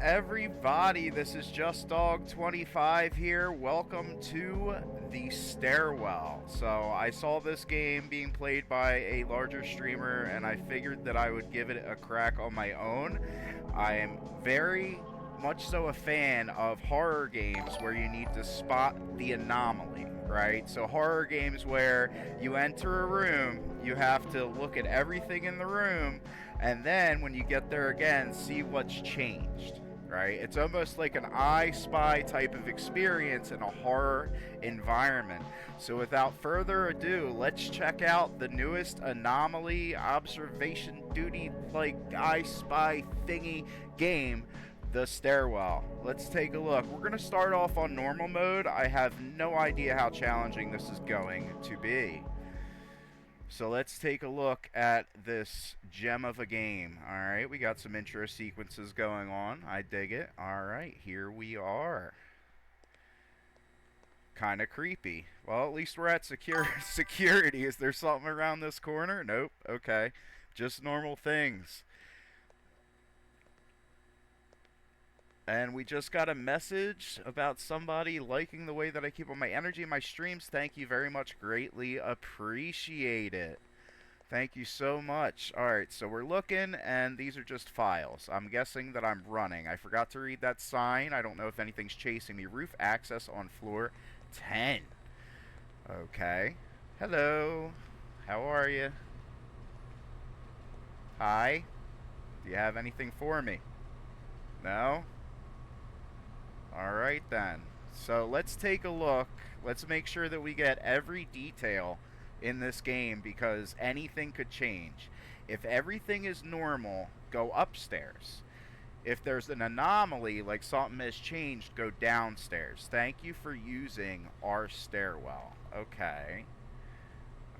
everybody? This is Just Dog 25 here. Welcome to the Stairwell. So, I saw this game being played by a larger streamer, and I figured that I would give it a crack on my own. I am very much so a fan of horror games where you need to spot the anomaly, right? So, horror games where you enter a room, you have to look at everything in the room, and then when you get there again, see what's changed, right? It's almost like an I Spy type of experience in a horror environment. So without further ado, let's check out the newest anomaly observation duty like I Spy thingy game, the Stairwell. Let's take a look. We're going to start off on normal mode. I have no idea how challenging this is going to be. So let's take a look at this gem of a game. Alright, we got some intro sequences going on. I dig it. Alright, here we are. Kind of creepy. Well, at least we're at security. Is there something around this corner? Nope. Okay. Just normal things. And we just got a message about somebody liking the way that I keep on my energy in my streams. Thank you very much. Greatly appreciate it. Thank you so much. Alright, so we're looking, and these are just files. I'm guessing that I'm running. I forgot to read that sign. I don't know if anything's chasing me. Roof access on floor 10. Okay. Hello. How are you? Hi. Do you have anything for me? No? Alright then. So let's take a look. Let's make sure that we get every detail in this game because anything could change. If everything is normal, go upstairs. If there's an anomaly, like something has changed, go downstairs. Thank you for using our stairwell. Okay.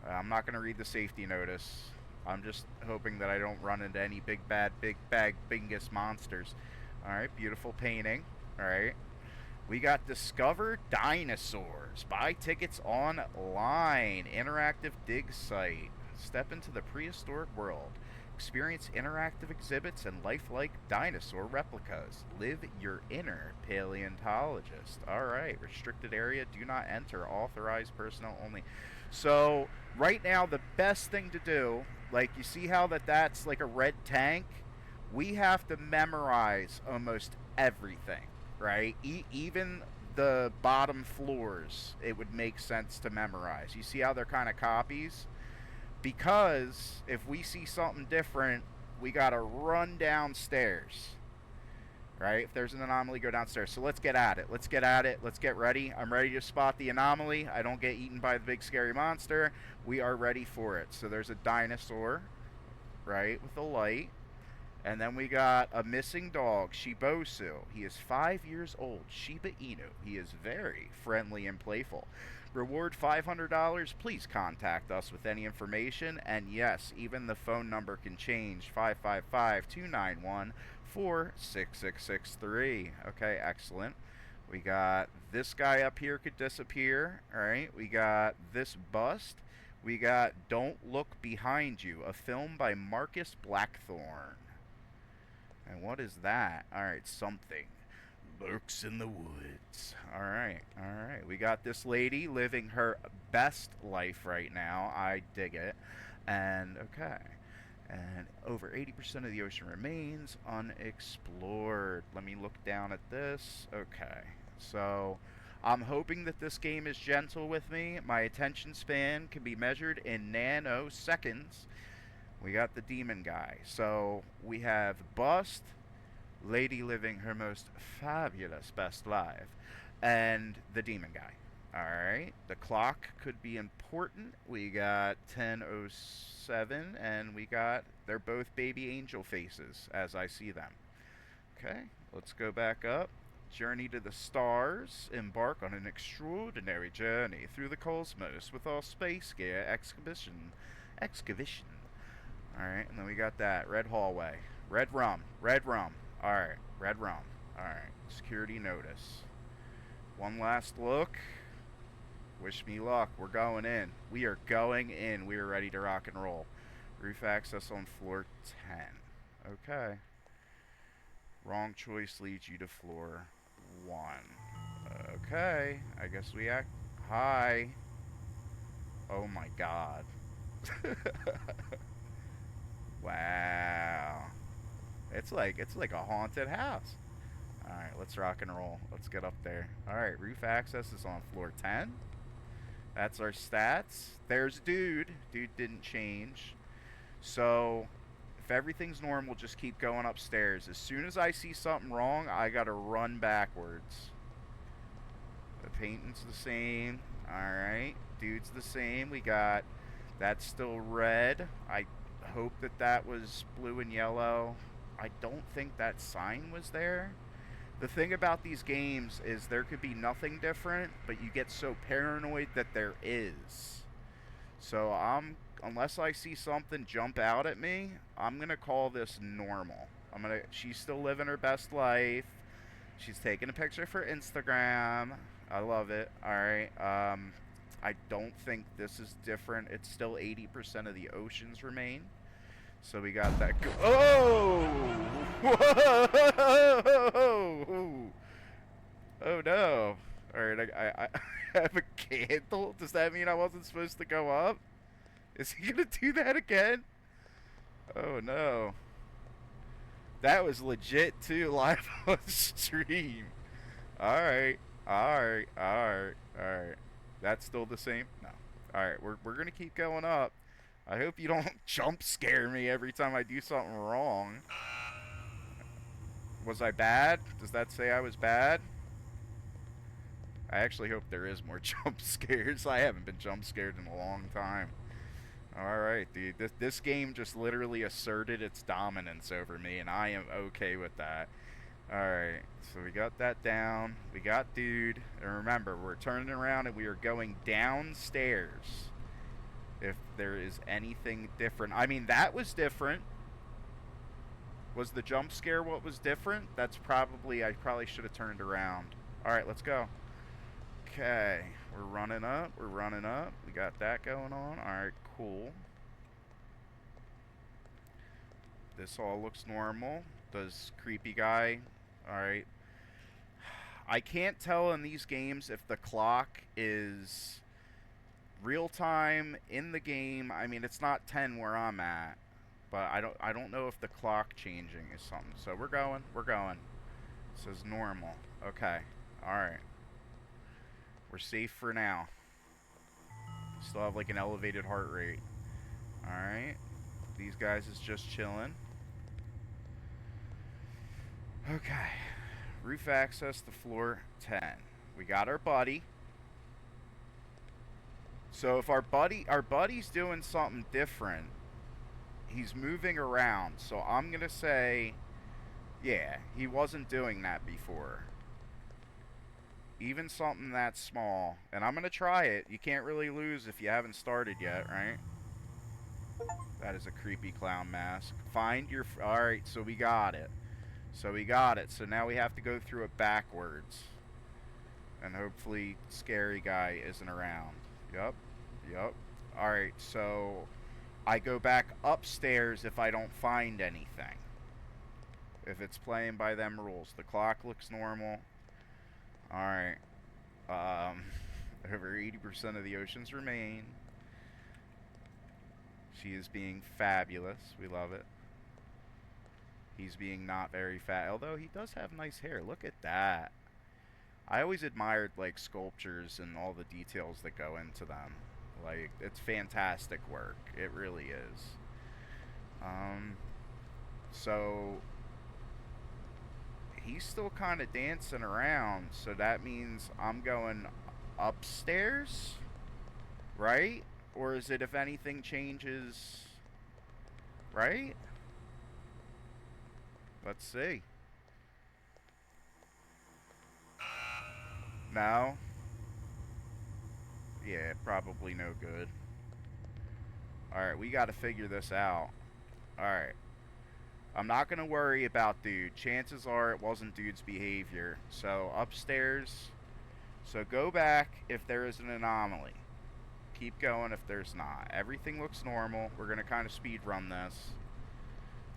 I'm not going to read the safety notice. I'm just hoping that I don't run into any big bad, big bag, bingus monsters. Alright, beautiful painting. Alright. We got Discover Dinosaurs. Buy tickets online. Interactive dig site. Step into the prehistoric world. Experience interactive exhibits and lifelike dinosaur replicas. Live your inner paleontologist. Alright. Restricted area. Do not enter. Authorized personnel only. So, right now, the best thing to do, like, you see how that's like a red tank? We have to memorize almost everything, right? Even the bottom floors, it would make sense to memorize. You see how they're kind of copies? Because if we see something different, we got to run downstairs, right? If there's an anomaly, go downstairs. So let's get at it. Let's get at it. Let's get ready. I'm ready to spot the anomaly. I don't get eaten by the big scary monster. We are ready for it. So there's a dinosaur, right, with a light. And then we got a missing dog, Shibosu. He is 5 years old, Shiba Inu. He is very friendly and playful. Reward $500. Please contact us with any information. And yes, even the phone number can change, 555-291-4663. Okay, excellent. We got this guy up here could disappear. Alright, we got this bust. We got Don't Look Behind You, a film by Marcus Blackthorne. And what is that? Alright, something lurks in the woods. Alright. We got this lady living her best life right now. I dig it. And, okay. And over 80% of the ocean remains unexplored. Let me look down at this. Okay. So, I'm hoping that this game is gentle with me. My attention span can be measured in nanoseconds. We got the demon guy. So we have Bust, lady living her most fabulous best life, and the demon guy. Alright, the clock could be important. We got 10:07, and they're both baby angel faces as I see them. Okay, let's go back up. Journey to the stars. Embark on an extraordinary journey through the cosmos with our space gear excavation. Alright, and then we got that. Red hallway. Red rum. Alright, red rum. Alright, security notice. One last look. Wish me luck. We're going in. We are going in. We are ready to rock and roll. Roof access on floor 10. Okay. Wrong choice leads you to floor 1. Okay, I guess we act. Hi. Oh my god. Wow. It's like a haunted house. Alright, let's rock and roll. Let's get up there. Alright, roof access is on floor 10. That's our stats. There's dude. Dude didn't change. So, if everything's normal, just keep going upstairs. As soon as I see something wrong, I gotta run backwards. The painting's the same. Alright. Dude's the same. We got... That's still red. I hope that that was blue and yellow. I don't think that sign was there. The thing about these games is there could be nothing different, but you get so paranoid that there is. So unless I see something jump out at me, I'm gonna call this normal. She's still living her best life. She's taking a picture for Instagram. I love it. Alright, I don't think this is different. It's still 80% of the oceans remain. So we got that. Oh! Whoa! Oh no! Alright, I have a candle? Does that mean I wasn't supposed to go up? Is he gonna do that again? Oh no. That was legit too, live on stream. Alright, alright, alright, alright. That's still the same? No. Alright, we're gonna keep going up. I hope you don't jump scare me every time I do something wrong. Was I bad? Does that say I was bad? I actually hope there is more jump scares. I haven't been jump scared in a long time. Alright, dude. This game just literally asserted its dominance over me, and I am okay with that. Alright, so we got that down. We got dude. And remember, we're turning around and we are going downstairs. If there is anything different. I mean, that was different. Was the jump scare what was different? That's probably... I probably should have turned around. Alright, let's go. Okay. We're running up. We're running up. We got that going on. Alright, cool. This all looks normal. Does creepy guy... Alright. I can't tell in these games if the clock is real time in the game. I mean, it's not 10 where I'm at, but I don't know if the clock changing is something. So we're going. It says normal. Okay. Alright. We're safe for now. Still have like an elevated heart rate. Alright. These guys is just chilling. Okay. Roof access to floor 10. We got our buddy. So if our buddy's doing something different, he's moving around. So I'm going to say, yeah, he wasn't doing that before. Even something that small. And I'm going to try it. You can't really lose if you haven't started yet, right? That is a creepy clown mask. Find your... Alright, so we got it. So now we have to go through it backwards. And hopefully scary guy isn't around. Yup. Alright, so I go back upstairs if I don't find anything. If it's playing by them rules. The clock looks normal. Alright. Over 80% of the oceans remain. She is being fabulous. We love it. He's being not very fat, although he does have nice hair. Look at that. I always admired like sculptures and all the details that go into them. Like, it's fantastic work. It really is. So he's still kind of dancing around, so that means I'm going upstairs, right? Or is it if anything changes, right? Let's see. No? Yeah, probably no good. Alright, we gotta figure this out. Alright. I'm not gonna worry about dude. Chances are it wasn't dude's behavior. So, upstairs. So, go back if there is an anomaly. Keep going if there's not. Everything looks normal. We're gonna kind of speed run this.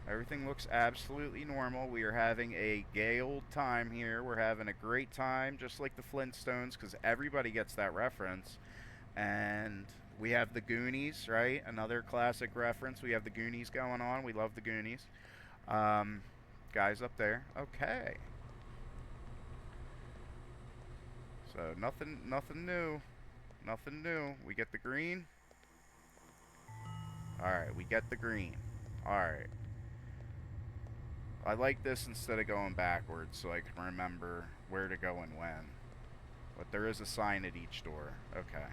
Everything looks absolutely normal. We are having a gay old time here. We're having a great time, just like the Flintstones, because everybody gets that reference. And we have the Goonies, right? Another classic reference. We have the Goonies going on. We love the Goonies. Um, Guys up there. Okay. So nothing new. Nothing new. We get the green. Alright, we get the green. Alright. I like this instead of going backwards so I can remember where to go and when. But there is a sign at each door. Okay.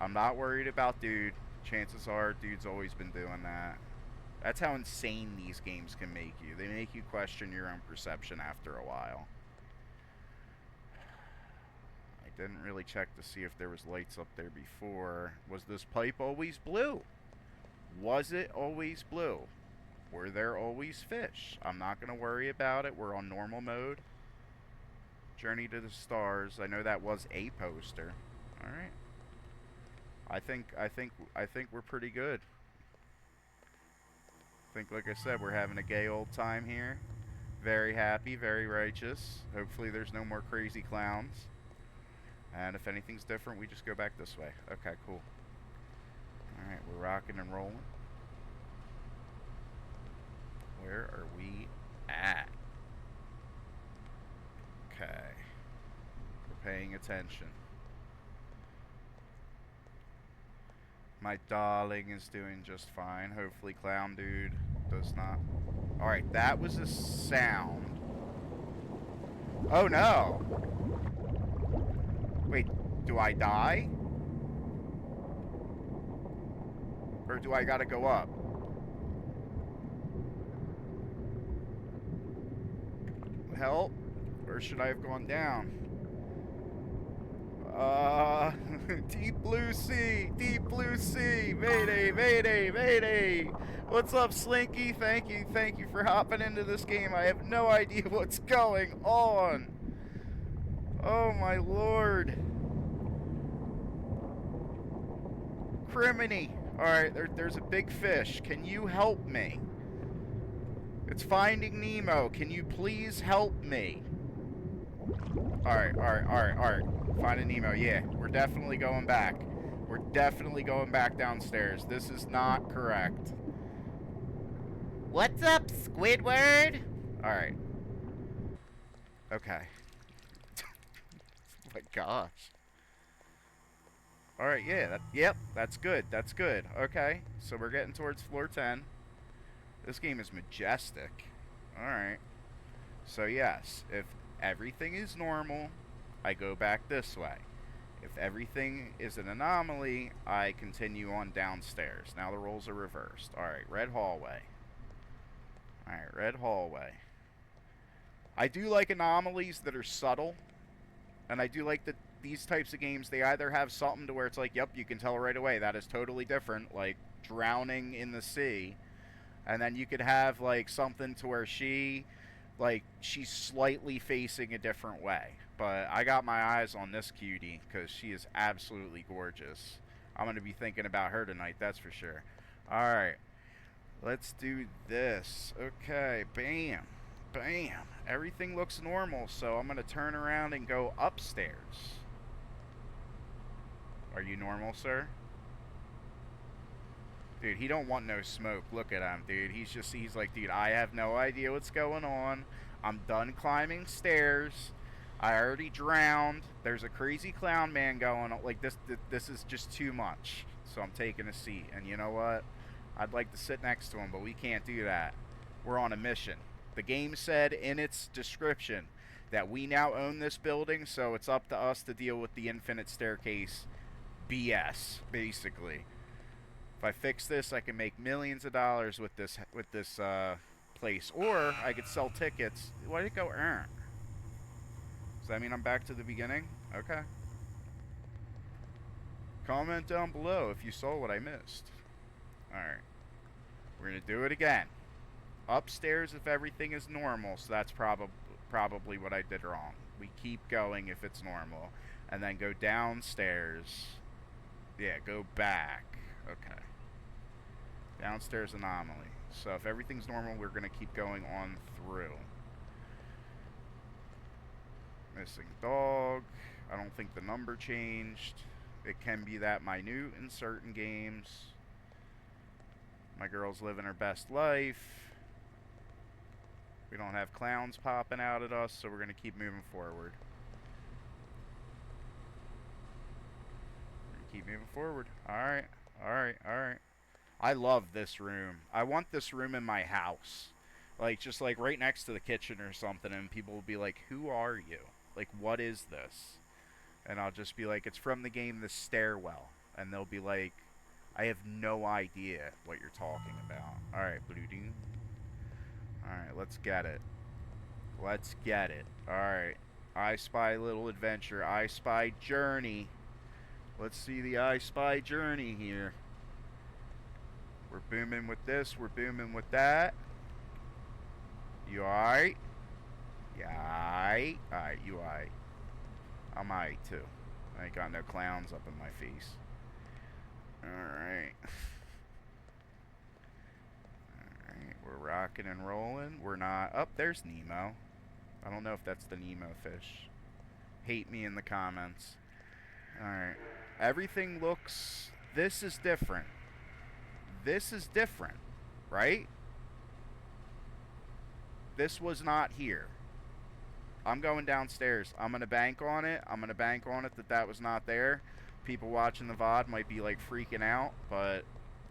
I'm not worried about dude. Chances are dude's always been doing that. That's how insane these games can make you. They make you question your own perception after a while. I didn't really check to see if there was lights up there before. Was this pipe always blue? Was it always blue? Were there always fish? I'm not going to worry about it. We're on normal mode. Journey to the Stars. I know that was a poster. All right. I think we're pretty good. I think, like I said, we're having a gay old time here. Very happy, very righteous. Hopefully there's no more crazy clowns. And if anything's different, we just go back this way. Okay, cool. Alright, we're rocking and rolling. Where are we at? Okay. We're paying attention. My darling is doing just fine. Hopefully Clown Dude does not. Alright, that was a sound. Oh no! Wait, do I die? Or do I gotta go up? Help? Or should I have gone down? Deep blue sea, mayday, mayday, mayday. What's up, Slinky? Thank you for hopping into this game. I have no idea what's going on. Oh my lord. Criminy. Alright, there's a big fish. Can you help me? It's Finding Nemo. Can you please help me? Alright. Finding Nemo, yeah. We're definitely going back. We're definitely going back downstairs. This is not correct. What's up, Squidward? Alright. Okay. Oh my gosh. Alright, yeah. Yep, that's good. That's good. Okay, so we're getting towards floor 10. This game is majestic. Alright. So yes, if everything is normal, I go back this way. If everything is an anomaly, I continue on downstairs. Now the roles are reversed. Alright, red hallway. Alright, red hallway. I do like anomalies that are subtle. And I do like that these types of games, they either have something to where it's like, yep, you can tell right away, that is totally different. Like, drowning in the sea. And then you could have, like, something to where she's slightly facing a different way. But I got my eyes on this cutie because she is absolutely gorgeous. I'm going to be thinking about her tonight, that's for sure. Alright. Let's do this. Okay, bam. Bam. Everything looks normal, so I'm going to turn around and go upstairs. Are you normal, sir? Dude, he don't want no smoke. Look at him, dude. He's like, dude, I have no idea what's going on. I'm done climbing stairs. I already drowned. There's a crazy clown man going on. Like, this is just too much. So I'm taking a seat. And you know what? I'd like to sit next to him, but we can't do that. We're on a mission. The game said in its description that we now own this building, so it's up to us to deal with the infinite staircase BS, basically. If I fix this, I can make millions of dollars with this place. Or I could sell tickets. Why did it go earn? Does that mean I'm back to the beginning? Okay. Comment down below if you saw what I missed. Alright. We're going to do it again. Upstairs if everything is normal, so that's probably what I did wrong. We keep going if it's normal. And then go downstairs. Yeah, go back. Okay. Downstairs anomaly. So if everything's normal, we're going to keep going on through. Missing dog. I don't think the number changed. It can be that minute in certain games. My girl's living her best life. We don't have clowns popping out at us, so we're going to keep moving forward. Keep moving forward. Alright, alright, alright. I love this room. I want this room in my house. Like, just like right next to the kitchen or something, and people will be like, who are you? Like, what is this? And I'll just be like, it's from the game The Stairwell. And they'll be like, I have no idea what you're talking about. Alright, Blue Doom. Alright, let's get it. Let's get it. Alright. I Spy Little Adventure. I Spy Journey. Let's see the I Spy Journey here. We're booming with this. We're booming with that. You alright? Yeah, alright? Alright, you alright. I'm alright too. I ain't got no clowns up in my face. Alright. Alright, we're rocking and rolling. We're not... Oh, there's Nemo. I don't know if that's the Nemo fish. Hate me in the comments. Alright. Everything looks... This is different. This is different, right? This was not here. I'm going downstairs. I'm going to bank on it. I'm going to bank on it that was not there. People watching the VOD might be like freaking out, but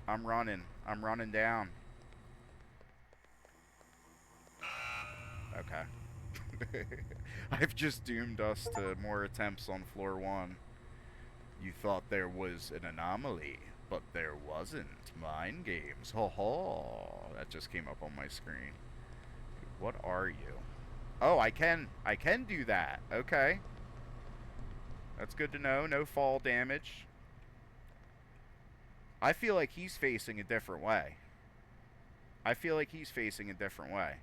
I'm running. I'm running down. Okay. I've just doomed us to more attempts on floor 1. You thought there was an anomaly, but there wasn't. Mind games. Ho ho. That just came up on my screen. What are you? Oh, I can do that. Okay. That's good to know. No fall damage. I feel like he's facing a different way. I feel like he's facing a different way.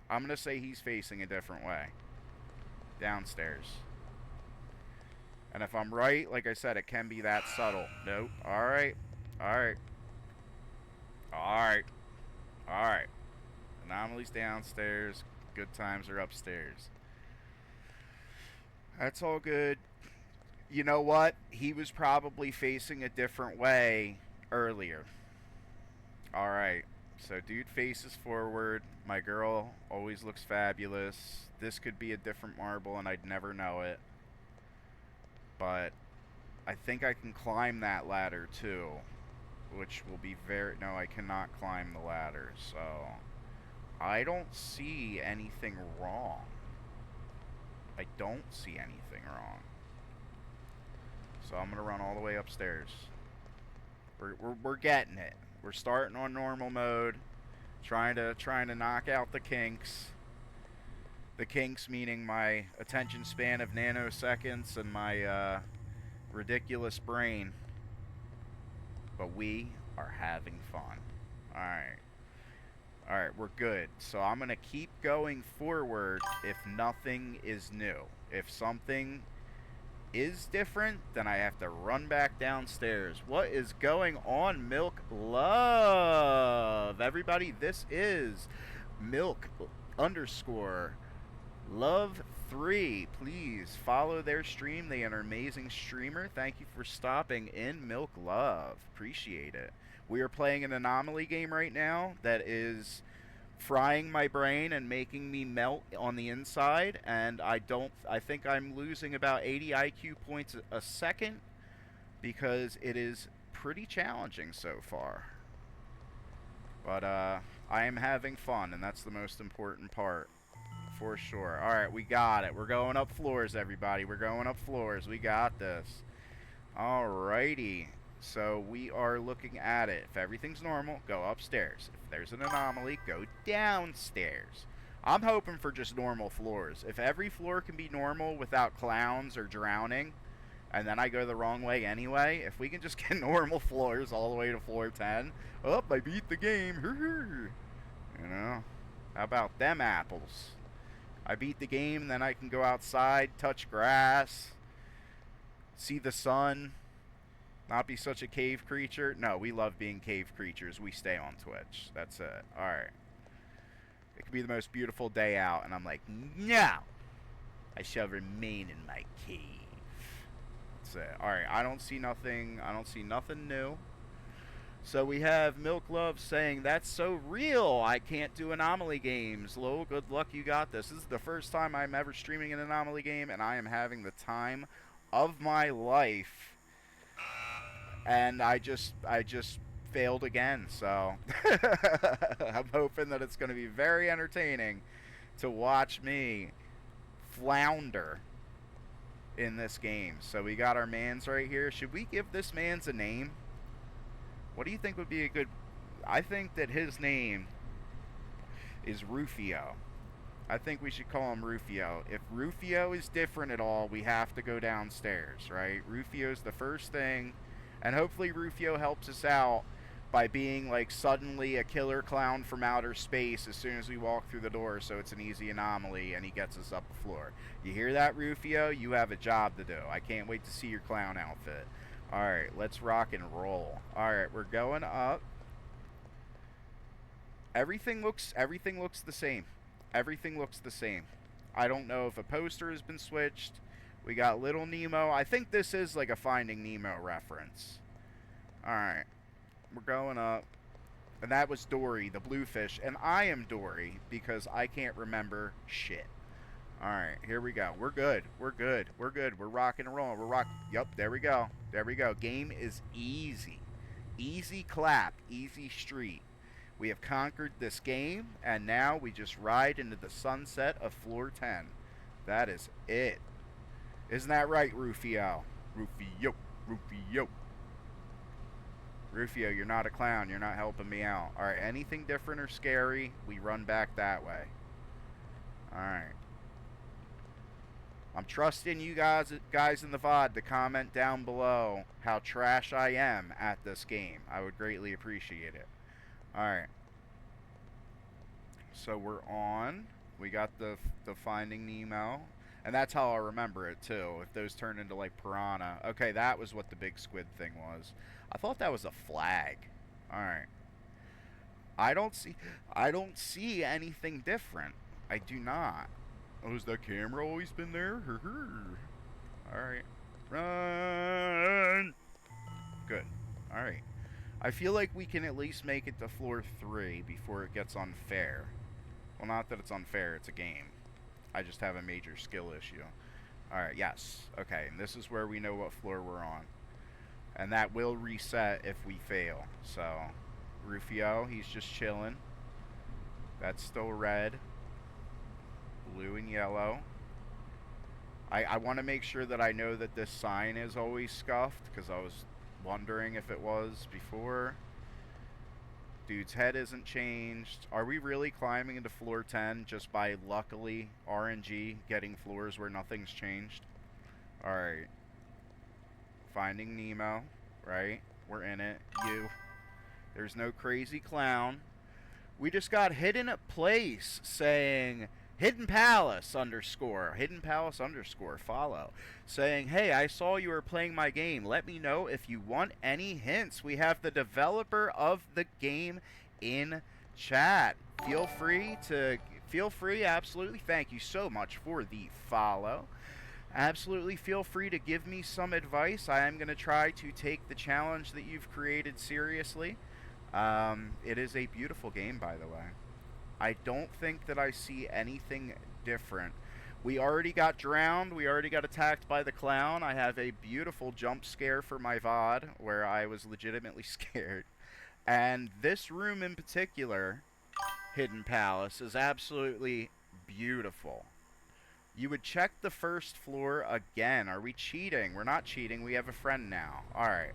I'm going to say he's facing a different way. Downstairs. And if I'm right, like I said, it can be that subtle. Nope. Alright. Alright. Alright. Alright. Anomalies downstairs. Good times are upstairs. That's all good. You know what? He was probably facing a different way earlier. Alright. So dude faces forward. My girl always looks fabulous. This could be a different marble and I'd never know it. But I think I can climb that ladder too. Which will be very... No, I cannot climb the ladder. So I don't see anything wrong. I don't see anything wrong. So I'm going to run all the way upstairs. We're getting it. We're starting on normal mode. Trying to knock out the kinks. The kinks meaning my attention span of nanoseconds and my ridiculous brain. But we are having fun. Alright. Alright, we're good. So I'm going to keep going forward if nothing is new. If something is different, then I have to run back downstairs. What is going on, Milk Love? Everybody, this is Milk _ Love 3. Please follow their stream. They are an amazing streamer. Thank you for stopping in, Milk Love. Appreciate it. We are playing an anomaly game right now that is frying my brain and making me melt on the inside, and I think I'm losing about 80 IQ points a second because it is pretty challenging so far. But I am having fun, and that's the most important part. For sure. Alright, we got it. We're going up floors, everybody. We're going up floors. We got this. Alrighty. So we are looking at it. If everything's normal, go upstairs. If there's an anomaly, go downstairs. I'm hoping for just normal floors. If every floor can be normal without clowns or drowning, and then I go the wrong way anyway, if we can just get normal floors all the way to floor 10, oh, I beat the game. You know? How about them apples? I beat the game, then I can go outside, touch grass, see the sun, Not be such a cave creature. No, we love being cave creatures. We stay on Twitch. That's it. Alright. It could be the most beautiful day out, and I'm like, no! I shall remain in my cave. That's it. Alright, I don't see nothing. I don't see nothing new. So we have Milk Love saying, that's so real. I can't do anomaly games. Lol, good luck, you got this. This is the first time I'm ever streaming an anomaly game, and I am having the time of my life. And I just failed again, so I'm hoping that it's going to be very entertaining to watch me flounder in this game. So we got our mans right here. Should we give this man's a name? What do you think would be a good... I think that his name is Rufio. I think we should call him Rufio. If Rufio is different at all, we have to go downstairs, right? Rufio's the first thing, and hopefully Rufio helps us out by being like suddenly a killer clown from outer space as soon as we walk through the door, so it's an easy anomaly and he gets us up the floor. You hear that, Rufio? You have a job to do. I can't wait to see your clown outfit. Alright, let's rock and roll. Alright, we're going up. Everything looks the same. Everything looks the same. I don't know if a poster has been switched. We got Little Nemo. I think this is like a Finding Nemo reference. Alright. We're going up. And that was Dory, the bluefish. And I am Dory because I can't remember shit. Alright, here we go. We're good. We're good. We're good. We're rocking and rolling. We're rock. Yup, there we go. There we go. Game is easy. Easy clap. Easy street. We have conquered this game, and now we just ride into the sunset of floor 10. That is it. Isn't that right, Rufio? Rufio. Rufio. Rufio, you're not a clown. You're not helping me out. Alright, anything different or scary, we run back that way. Alright. I'm trusting you guys in the VOD to comment down below how trash I am at this game. I would greatly appreciate it. Alright. So we're on. We got the Finding Nemo. And that's how I remember it, too. If those turn into, like, piranha. Okay, that was what the big squid thing was. I thought that was a flag. Alright. I don't see anything different. I do not. Oh, has that camera always been there? Alright. Run! Good. Alright. I feel like we can at least make it to floor 3 before it gets unfair. Well, not that it's unfair, it's a game. I just have a major skill issue. Alright, yes. Okay, and this is where we know what floor we're on. And that will reset if we fail. So, Rufio, he's just chilling. That's still red. Blue and yellow. I want to make sure that I know that this sign is always scuffed, because I was wondering if it was before. Dude's head isn't changed. Are we really climbing into floor 10 just by luckily RNG getting floors where nothing's changed? Alright. Finding Nemo, right? We're in it. You. There's no crazy clown. We just got Hidden Place saying Hidden Palace _ follow, saying, hey, I saw you were playing my game. Let me know if you want any hints. We have the developer of the game in chat. Feel free, absolutely. Thank you so much for the follow. Absolutely feel free to give me some advice. I am going to try to take the challenge that you've created seriously. It is a beautiful game, by the way. I don't think that I see anything different. We already got drowned. We already got attacked by the clown. I have a beautiful jump scare for my VOD where I was legitimately scared. And this room in particular, Hidden Palace, is absolutely beautiful. You would check the first floor again. Are we cheating? We're not cheating. We have a friend now. Alright.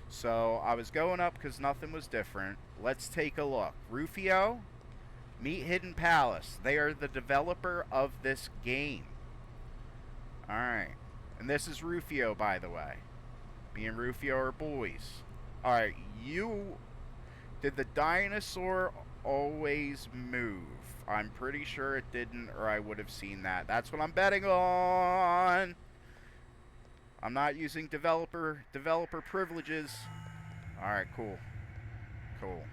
So I was going up because nothing was different. Let's take a look. Rufio? Meet Hidden Palace. They are the developer of this game. Alright. And this is Rufio, by the way. Me and Rufio are boys. Alright, you... Did the dinosaur always move? I'm pretty sure it didn't, or I would have seen that. That's what I'm betting on! I'm not using developer privileges. Alright, cool. Cool.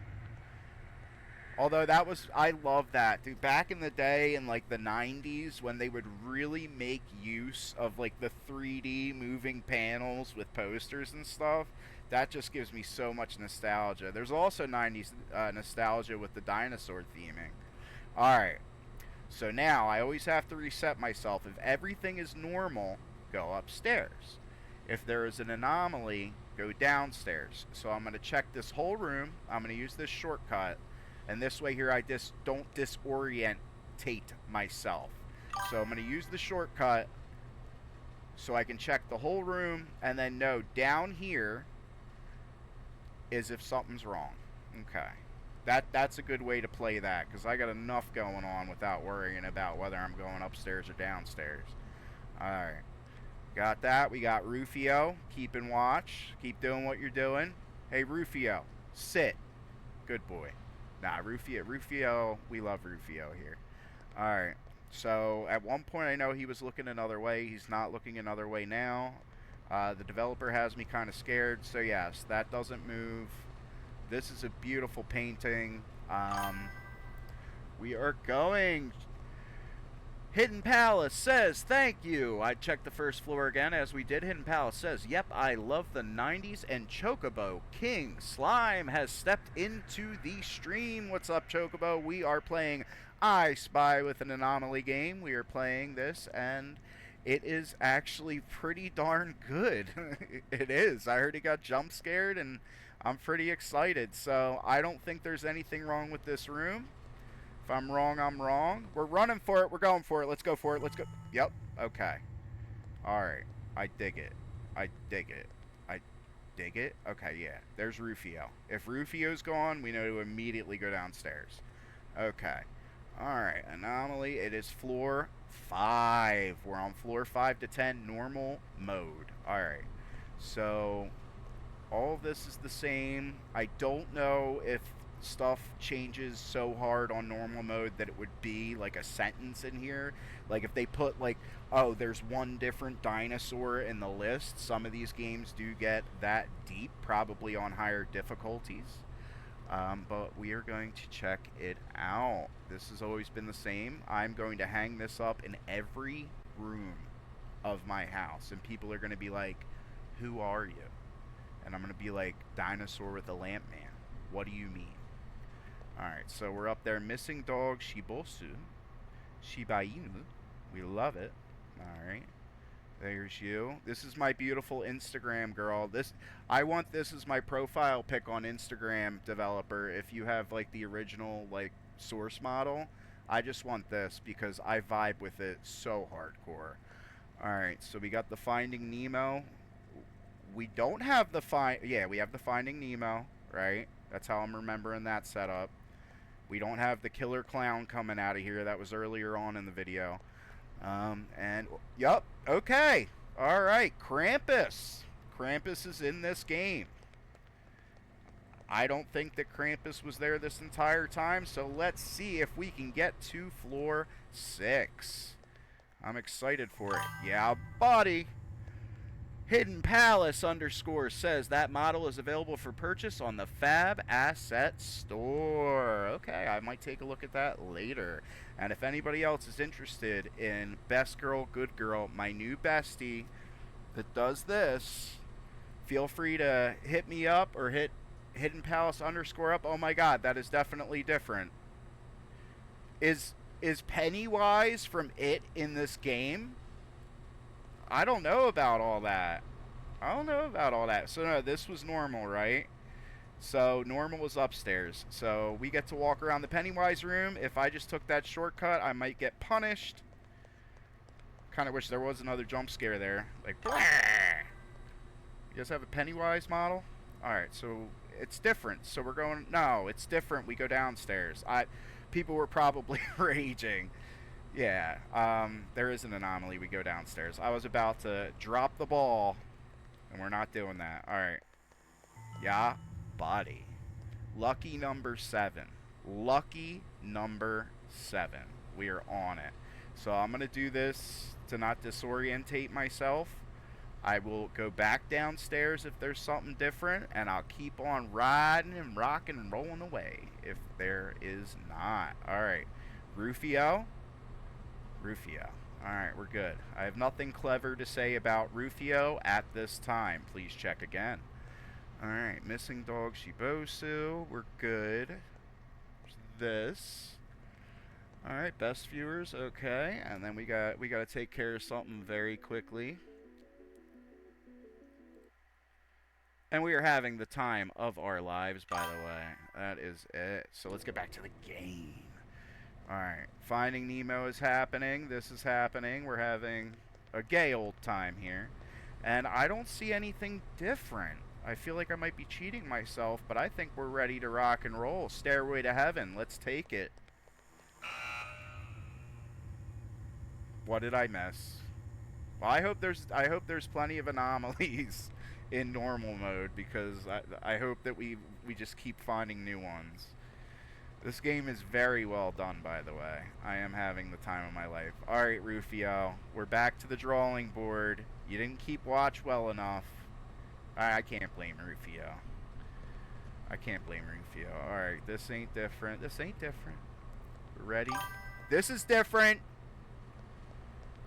Although that was, I love that, dude. Back in the day, in like the 90s, when they would really make use of like the 3D moving panels with posters and stuff, that just gives me so much nostalgia. There's also 90s nostalgia with the dinosaur theming. Alright, so now I always have to reset myself. If everything is normal, go upstairs. If there is an anomaly, go downstairs. So I'm going to check this whole room. I'm going to use this shortcut. And this way here I don't disorientate myself. So I'm going to use the shortcut so I can check the whole room and then know down here is if something's wrong. Okay. That's a good way to play that, because I got enough going on without worrying about whether I'm going upstairs or downstairs. Alright. Got that. We got Rufio. Keeping watch. Keep doing what you're doing. Hey, Rufio. Sit. Good boy. Nah, Rufio, we love Rufio here. Alright, so at one point I know he was looking another way. He's not looking another way now. The developer has me kind of scared, so yes, that doesn't move. This is a beautiful painting. We are going. Hidden Palace says, thank you. I checked the first floor again as we did. Hidden Palace says, yep, I love the 90s and Chocobo. King Slime has stepped into the stream. What's up, Chocobo? We are playing I Spy with an Anomaly game. We are playing this, and it is actually pretty darn good. It is. I heard he got jump scared, and I'm pretty excited. So I don't think there's anything wrong with this room. If I'm wrong, I'm wrong. We're running for it. We're going for it. Let's go for it. Let's go. Yep. Okay. Alright. I dig it. I dig it. I dig it. Okay, yeah. There's Rufio. If Rufio's gone, we know to immediately go downstairs. Okay. Alright. Anomaly. It is floor 5. We're on floor 5 to 10. Normal mode. Alright. So, all of this is the same. I don't know if stuff changes so hard on normal mode that it would be like a sentence in here. Like if they put like, oh, there's one different dinosaur in the list. Some of these games do get that deep, probably on higher difficulties. But we are going to check it out. This has always been the same. I'm going to hang this up in every room of my house, and people are going to be like, who are you? And I'm going to be like, dinosaur with a lamp man. What do you mean? Alright, so we're up there. Missing dog, Shibosu. Shiba Inu. We love it. Alright. There's you. This is my beautiful Instagram girl. I want this as my profile pic on Instagram, developer. If you have, like, the original, like, source model, I just want this because I vibe with it so hardcore. Alright, so we got the Finding Nemo. We don't have the yeah, we have the Finding Nemo, right? That's how I'm remembering that setup. We don't have the killer clown coming out of here. That was earlier on in the video. And, yup, okay. Alright, Krampus. Krampus is in this game. I don't think that Krampus was there this entire time, so let's see if we can get to floor 6. I'm excited for it. Yeah, buddy. Hidden Palace _ says that model is available for purchase on the Fab Asset Store. Okay, I might take a look at that later. And if anybody else is interested in Best Girl, Good Girl, my new bestie that does this, feel free to hit me up or hit Hidden Palace _ up. Oh my god, that is definitely different. Is Pennywise from It in this game? I don't know about all that. So no, this was normal, right? So normal was upstairs. So we get to walk around the Pennywise room. If I just took that shortcut, I might get punished. Kind of wish there was another jump scare there. Like, blah. You guys have a Pennywise model? Alright, so it's different. So we're going, no, it's different. We go downstairs. People were probably raging. Yeah, there is an anomaly. We go downstairs. I was about to drop the ball, and we're not doing that. Alright. Yeah, buddy. Lucky number 7. Lucky number 7. We are on it. So I'm going to do this to not disorientate myself. I will go back downstairs if there's something different, and I'll keep on riding and rocking and rolling away if there is not. Alright. Rufio? Rufio. Alright, we're good. I have nothing clever to say about Rufio at this time. Please check again. Alright, missing dog Shibosu. We're good. This. Alright, best viewers, okay. And then we gotta take care of something very quickly. And we are having the time of our lives, by the way. That is it. So let's get back to the game. Alright, Finding Nemo is happening. This is happening. We're having a gay old time here. And I don't see anything different. I feel like I might be cheating myself, but I think we're ready to rock and roll. Stairway to Heaven. Let's take it. What did I miss? Well, I hope there's plenty of anomalies in normal mode, because I hope that we just keep finding new ones. This game is very well done, by the way. I am having the time of my life. Alright, Rufio. We're back to the drawing board. You didn't keep watch well enough. I can't blame Rufio. I can't blame Rufio. Alright, this ain't different. This ain't different. We're ready. This is different!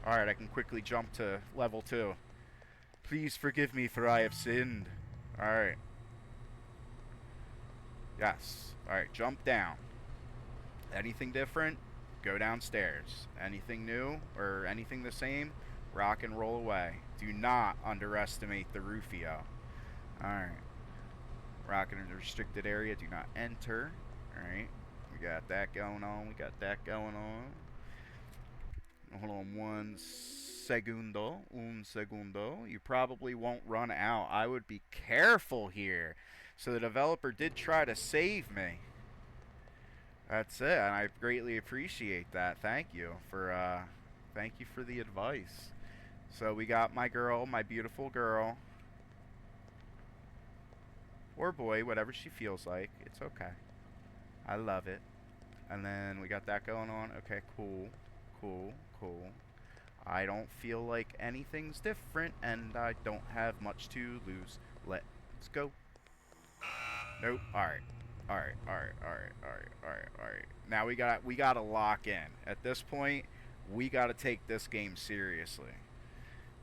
Alright, I can quickly jump to level 2. Please forgive me, for I have sinned. Alright. Yes. Alright, jump down. Anything different? Go downstairs. Anything new or anything the same? Rock and roll away. Do not underestimate the Rufio. Alright. Rock in a restricted area. Do not enter. Alright. We got that going on. We got that going on. Hold on un segundo. You probably won't run out. I would be careful here. So the developer did try to save me. That's it, and I greatly appreciate that. Thank you for the advice. So we got my girl, my beautiful girl. Or boy, whatever she feels like. It's okay. I love it. And then we got that going on. Okay, cool. Cool. I don't feel like anything's different, and I don't have much to lose. Let's go. Nope. Alright. Now we gotta lock in. At this point, we gotta take this game seriously.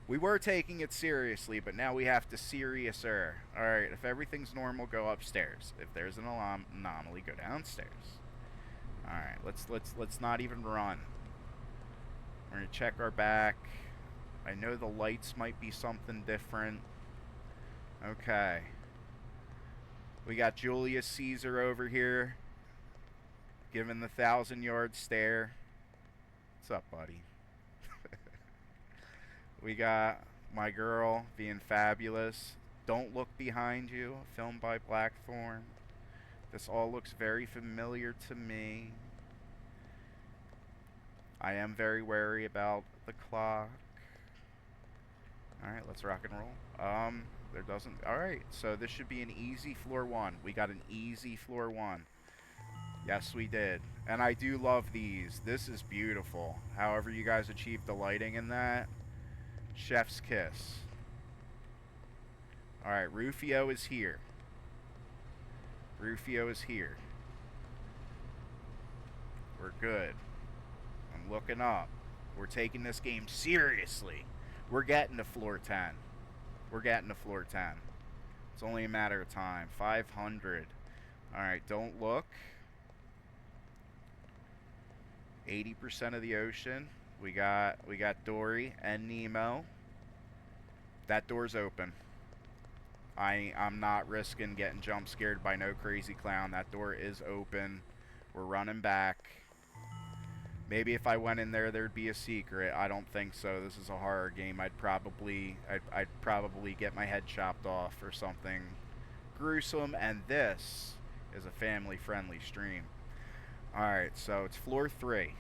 We were taking it seriously, but now we have to seriouser. Alright, if everything's normal, go upstairs. If there's an anomaly, go downstairs. Alright, let's not even run. We're gonna check our back. I know the lights might be something different. Okay. We got Julius Caesar over here, giving the 1,000-yard stare. What's up, buddy? We got my girl being fabulous. Don't Look Behind You, filmed by Blackthorn. This all looks very familiar to me. I am very wary about the clock. Alright, let's rock and roll. There doesn't... Alright, so this should be an easy floor 1. We got an easy floor 1. Yes, we did. And I do love these. This is beautiful. However you guys achieved the lighting in that. Chef's kiss. Alright, Rufio is here. Rufio is here. We're good. I'm looking up. We're taking this game seriously. We're getting to floor 10. We're getting to floor 10. It's only a matter of time. 500. Alright, don't look. 80% of the ocean. We got Dory and Nemo. That door's open. I'm not risking getting jump scared by no crazy clown. That door is open. We're running back. Maybe if I went in there, there'd be a secret. I don't think so. This is a horror game. I'd probably get my head chopped off or something gruesome. And this is a family-friendly stream. Alright, so it's floor 3.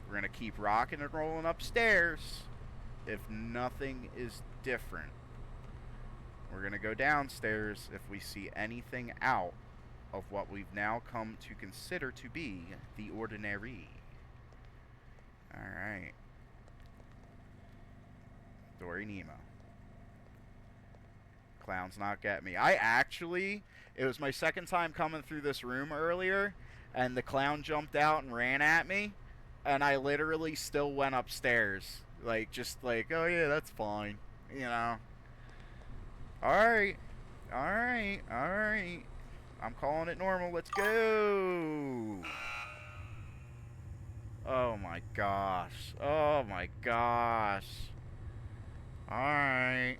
We're going to keep rocking and rolling upstairs if nothing is different. We're going to go downstairs if we see anything out of what we've now come to consider to be the ordinary. Alright. Dory Nemo. Clown's not getting me. It was my second time coming through this room earlier, and the clown jumped out and ran at me, and I literally still went upstairs. Like, just like, oh yeah, that's fine. You know. Alright. Alright. Alright. I'm calling it normal. Let's go. Oh my gosh. Oh my gosh. Alright.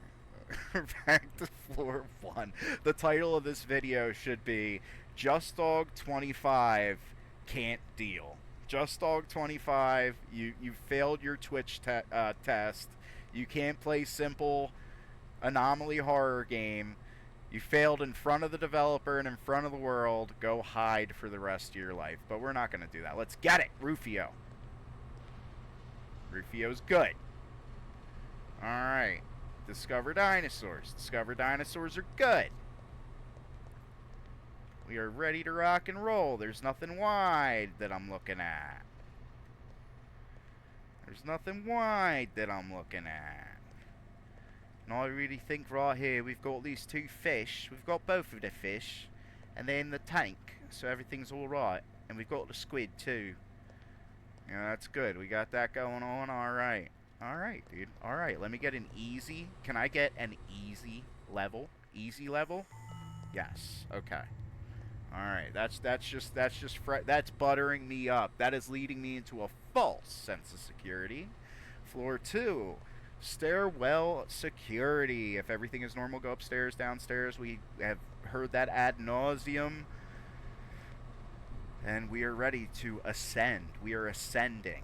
Back to floor 1. The title of this video should be Just Dog 25 Can't Deal. Just Dog 25, you failed your Twitch test. You can't play simple anomaly horror game. You failed in front of the developer and in front of the world. Go hide for the rest of your life. But we're not going to do that. Let's get it, Rufio. Rufio's good. Alright. Discover dinosaurs. Discover dinosaurs are good. We are ready to rock and roll. There's nothing wide that I'm looking at. There's nothing wide that I'm looking at. And I really think right here we've got these two fish. We've got both of the fish. And they're in the tank. So everything's alright. And we've got the squid too. Yeah, that's good. We got that going on. Alright. Alright, dude. Alright, let me get an easy. Can I get an easy level? Easy level? Yes. Okay. Alright, that's buttering me up. That is leading me into a false sense of security. Floor 2. Stairwell security. If everything is normal, go upstairs, downstairs. We have heard that ad nauseum. And we are ready to ascend. We are ascending.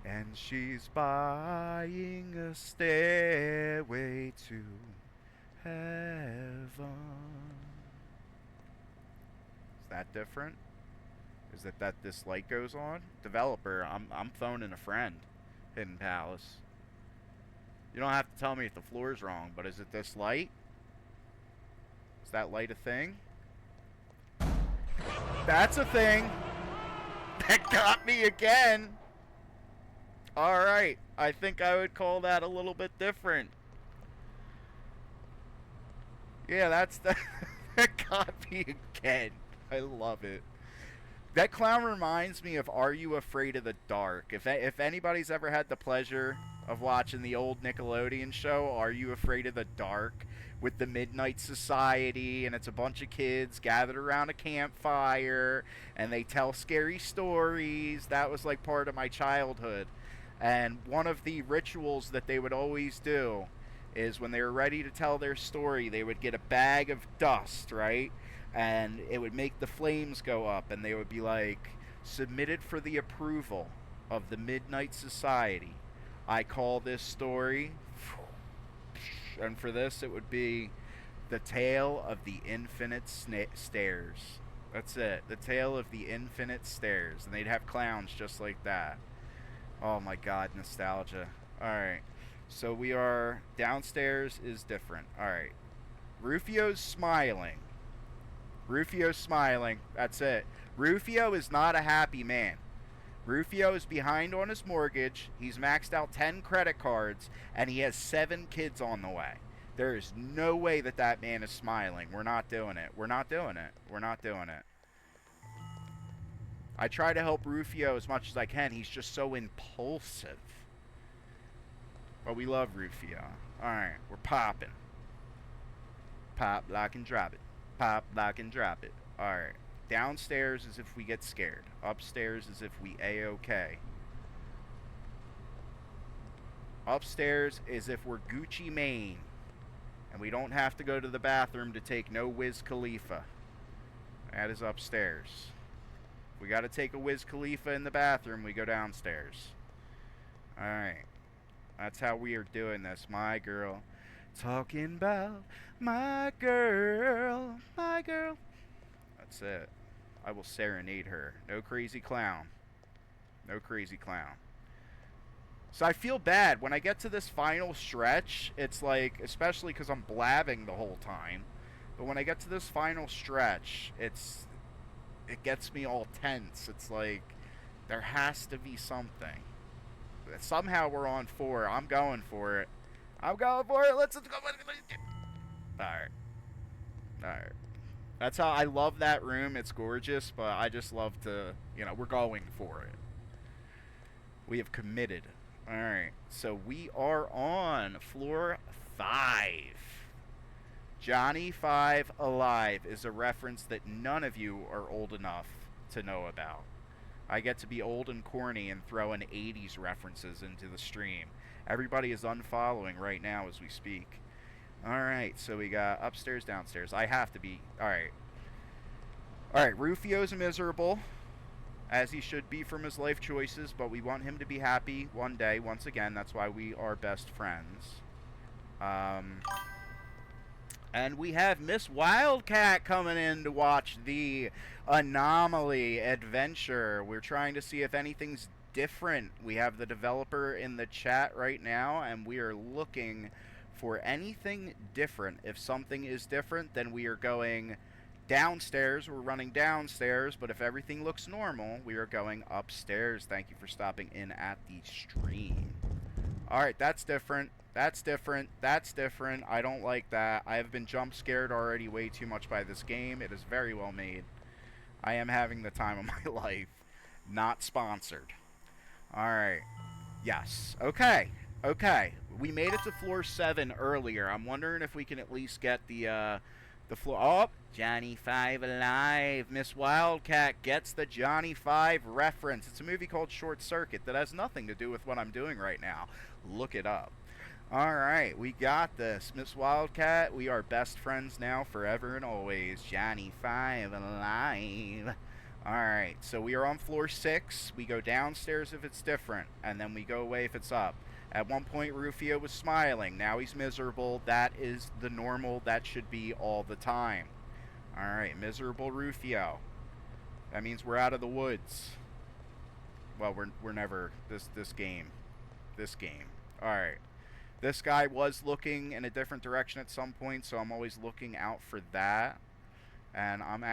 And she's buying a stairway to heaven. Is that different? Is that this light goes on? Developer, I'm phoning a friend. Hidden Palace. You don't have to tell me if the floor's wrong, but is it this light? Is that light a thing? That's a thing. That got me again. Alright, I think I would call that a little bit different. Yeah, that got me again. I love it. That clown reminds me of Are You Afraid of the Dark? If anybody's ever had the pleasure of watching the old Nickelodeon show, Are You Afraid of the Dark? With the Midnight Society, and it's a bunch of kids gathered around a campfire, and they tell scary stories. That was like part of my childhood. And one of the rituals that they would always do is when they were ready to tell their story, they would get a bag of dust, right? And it would make the flames go up, and they would be like, submitted for the approval of the Midnight Society. I call this story, and for this it would be The Tale of the Infinite Stairs. That's it. The Tale of the Infinite Stairs. And they'd have clowns just like that. Oh my god, nostalgia. Alright. So we are... Downstairs is different. Alright. Rufio's smiling. Rufio's smiling. That's it. Rufio is not a happy man. Rufio is behind on his mortgage. He's maxed out 10 credit cards. And he has 7 kids on the way. There is no way that that man is smiling. We're not doing it. We're not doing it. We're not doing it. I try to help Rufio as much as I can. He's just so impulsive. But we love Rufio. Alright, we're popping. Pop, lock, and drop it. Pop, lock, and drop it. Alright. Downstairs is if we get scared. Upstairs is if we A-okay. Upstairs is if we're Gucci Mane. And we don't have to go to the bathroom to take no Wiz Khalifa. That is upstairs. We got to take a Wiz Khalifa in the bathroom, we go downstairs. Alright. That's how we are doing this, my girl. Talking about my girl, my girl. That's it. I will serenade her. No crazy clown. No crazy clown. So I feel bad. When I get to this final stretch, it's like, especially because I'm blabbing the whole time, but when I get to this final stretch, it gets me all tense. It's like, there has to be something. Somehow we're on 4. I'm going for it. I'm going for it. Let's go. Alright. Alright. That's how I love that room. It's gorgeous, but I just love to, we're going for it. We have committed. Alright. So we are on floor 5. Johnny 5 Alive is a reference that none of you are old enough to know about. I get to be old and corny and throw in 80s references into the stream. Everybody is unfollowing right now as we speak. Alright, so we got upstairs, downstairs. I have to be... Alright. Alright, Rufio's miserable, as he should be from his life choices, but we want him to be happy one day, once again. That's why we are best friends. And we have Miss Wildcat coming in to watch the Anomaly adventure. We're trying to see if anything's different. We have the developer in the chat right now, and we are looking for anything different. If something is different, then we are going downstairs. We're running downstairs, but if everything looks normal, we are going upstairs. Thank you for stopping in at the stream. Alright, that's different. That's different. That's different. I don't like that. I have been jump scared already way too much by this game. It is very well made. I am having the time of my life. Not sponsored. Alright. Yes. Okay. Okay. We made it to floor 7 earlier. I'm wondering if we can at least get the floor... Oh! Johnny 5 Alive. Miss Wildcat gets the Johnny 5 reference. It's a movie called Short Circuit that has nothing to do with what I'm doing right now. Look it up. Alright, we got this. Miss Wildcat, we are best friends now forever and always. Johnny 5 Alive. Alright, so we are on floor 6. We go downstairs if it's different, and then we go away if it's up. At one point, Rufio was smiling. Now he's miserable. That is the normal. That should be all the time. Alright, miserable Rufio. That means we're out of the woods. Well, we're never... This game. Alright. This guy was looking in a different direction at some point, so I'm always looking out for that. And I'm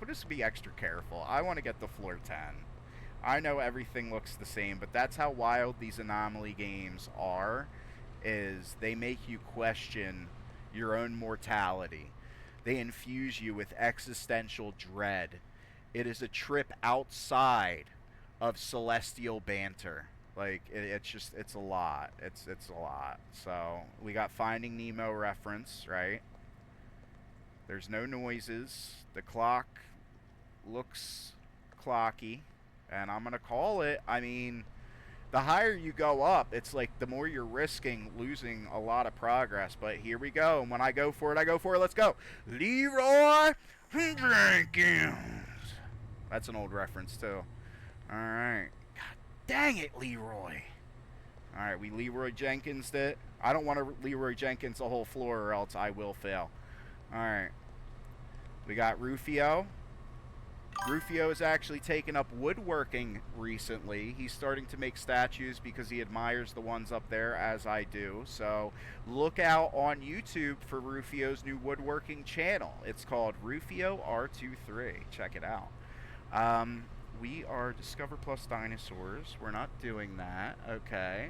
just be extra careful. I want to get to floor 10. I know everything looks the same, but that's how wild these Anomaly games are, is they make you question your own mortality. They infuse you with existential dread. It is a trip outside of celestial banter. Like, it's a lot. It's a lot. So, we got Finding Nemo reference, right? There's no noises. The clock looks clocky. And I'm going to call it. I mean, the higher you go up, it's like the more you're risking losing a lot of progress. But here we go. And when I go for it, I go for it. Let's go. Leroy Jenkins. That's an old reference, too. All right. Dang it, Leroy. Alright, we Leroy Jenkins'd it. I don't want to Leroy Jenkins the whole floor or else I will fail. Alright. We got Rufio. Rufio has actually taken up woodworking recently. He's starting to make statues because he admires the ones up there, as I do. So, look out on YouTube for Rufio's new woodworking channel. It's called Rufio R23. Check it out. We are Discover Plus Dinosaurs. We're not doing that. Okay.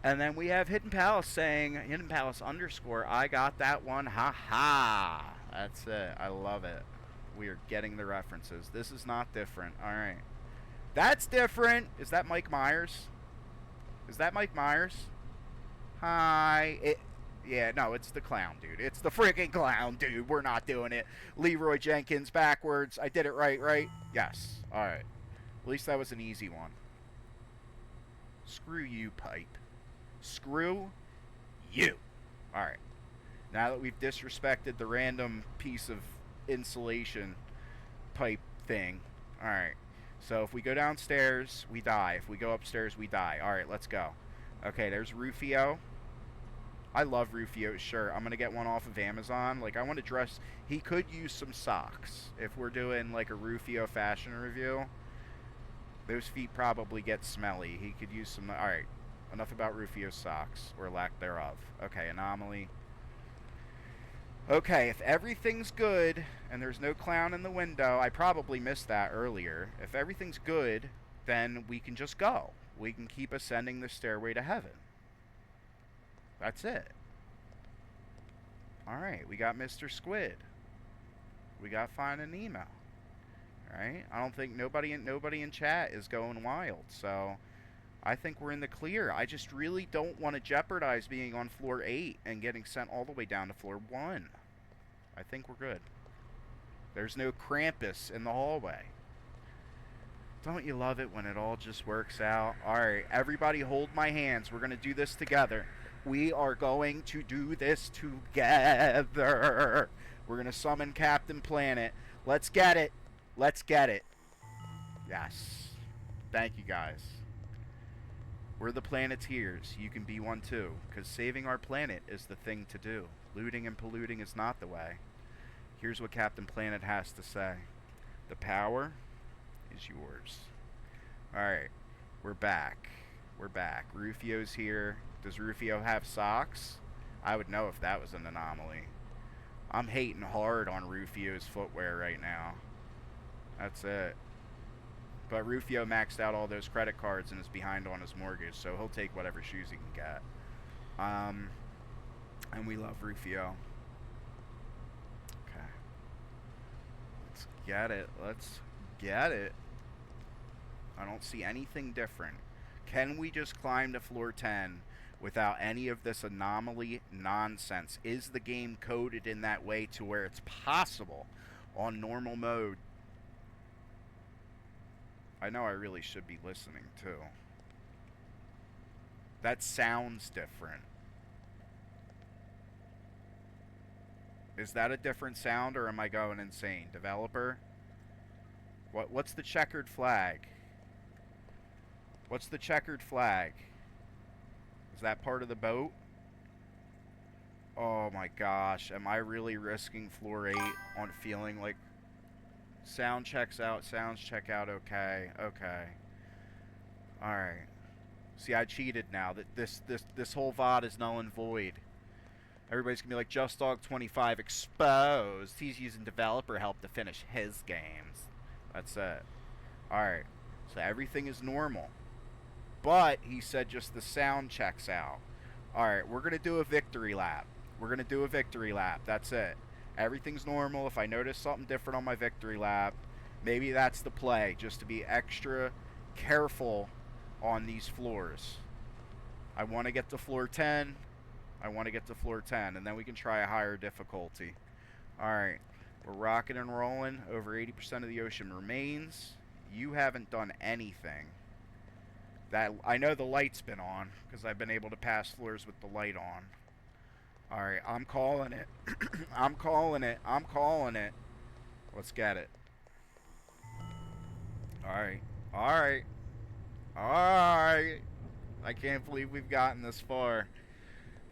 And then we have Hidden Palace saying, Hidden Palace _ I got that one. Ha ha. That's it. I love it. We are getting the references. This is not different. Alright. That's different. Is that Mike Myers? Is that Mike Myers? Hi. Yeah, no, it's the clown, dude. It's the freaking clown, dude. We're not doing it. Leroy Jenkins backwards. I did it right? Yes. Alright. At least that was an easy one. Screw you, pipe. Screw you. Alright. Now that we've disrespected the random piece of insulation pipe thing. Alright. So if we go downstairs, we die. If we go upstairs, we die. Alright, let's go. Okay, there's Rufio. I love Rufio's shirt. I'm going to get one off of Amazon. Like, I want to dress... He could use some socks. If we're doing, like, a Rufio fashion review, those feet probably get smelly. He could use some... Alright, enough about Rufio's socks, or lack thereof. Okay, Anomaly. Okay, if everything's good, and there's no clown in the window... I probably missed that earlier. If everything's good, then we can just go. We can keep ascending the stairway to heaven. That's it. Alright, we got Mr. Squid. We got Finding Nemo. Alright? I don't think nobody in chat is going wild, so I think we're in the clear. I just really don't want to jeopardize being on floor 8 and getting sent all the way down to floor 1. I think we're good. There's no Krampus in the hallway. Don't you love it when it all just works out? Alright, everybody hold my hands. We're going to do this together. We are going to do this together. We're going to summon Captain Planet. Let's get it. Let's get it. Yes. Thank you, guys. We're the Planeteers. You can be one too, because saving our planet is the thing to do. Looting and polluting is not the way. Here's what Captain Planet has to say. The power is yours. Alright, we're back. We're back. Rufio's here. Does Rufio have socks? I would know if that was an anomaly. I'm hating hard on Rufio's footwear right now. That's it. But Rufio maxed out all those credit cards and is behind on his mortgage, so he'll take whatever shoes he can get. And we love Rufio. Okay. Let's get it. Let's get it. I don't see anything different. Can we just climb to floor 10 without any of this anomaly nonsense? Is the game coded in that way to where it's possible on normal mode? I know I really should be listening too. That sounds different. Is that a different sound, or am I going insane? Developer? What's the checkered flag? What's the checkered flag? Is that part of the boat? Oh my gosh, am I really risking floor 8 on feeling like sound checks out, sounds check out, okay, okay. Alright. See, I cheated now. That this whole VOD is null and void. Everybody's gonna be like, JustDog25 exposed. He's using developer help to finish his games. That's it. Alright. So everything is normal. But he said just the sound checks out. Alright, we're gonna do a victory lap. We're gonna do a victory lap. That's it. Everything's normal. If I notice something different on my victory lap, maybe that's the play. Just to be extra careful on these floors. I want to get to floor 10. I want to get to floor 10, and then we can try a higher difficulty. Alright, we're rocking and rolling. Over 80% of the ocean remains. You haven't done anything. That I know the light's been on, because I've been able to pass floors with the light on. Alright, I'm calling it. I'm calling it. I'm calling it. Let's get it. Alright. Alright. Alright. I can't believe we've gotten this far.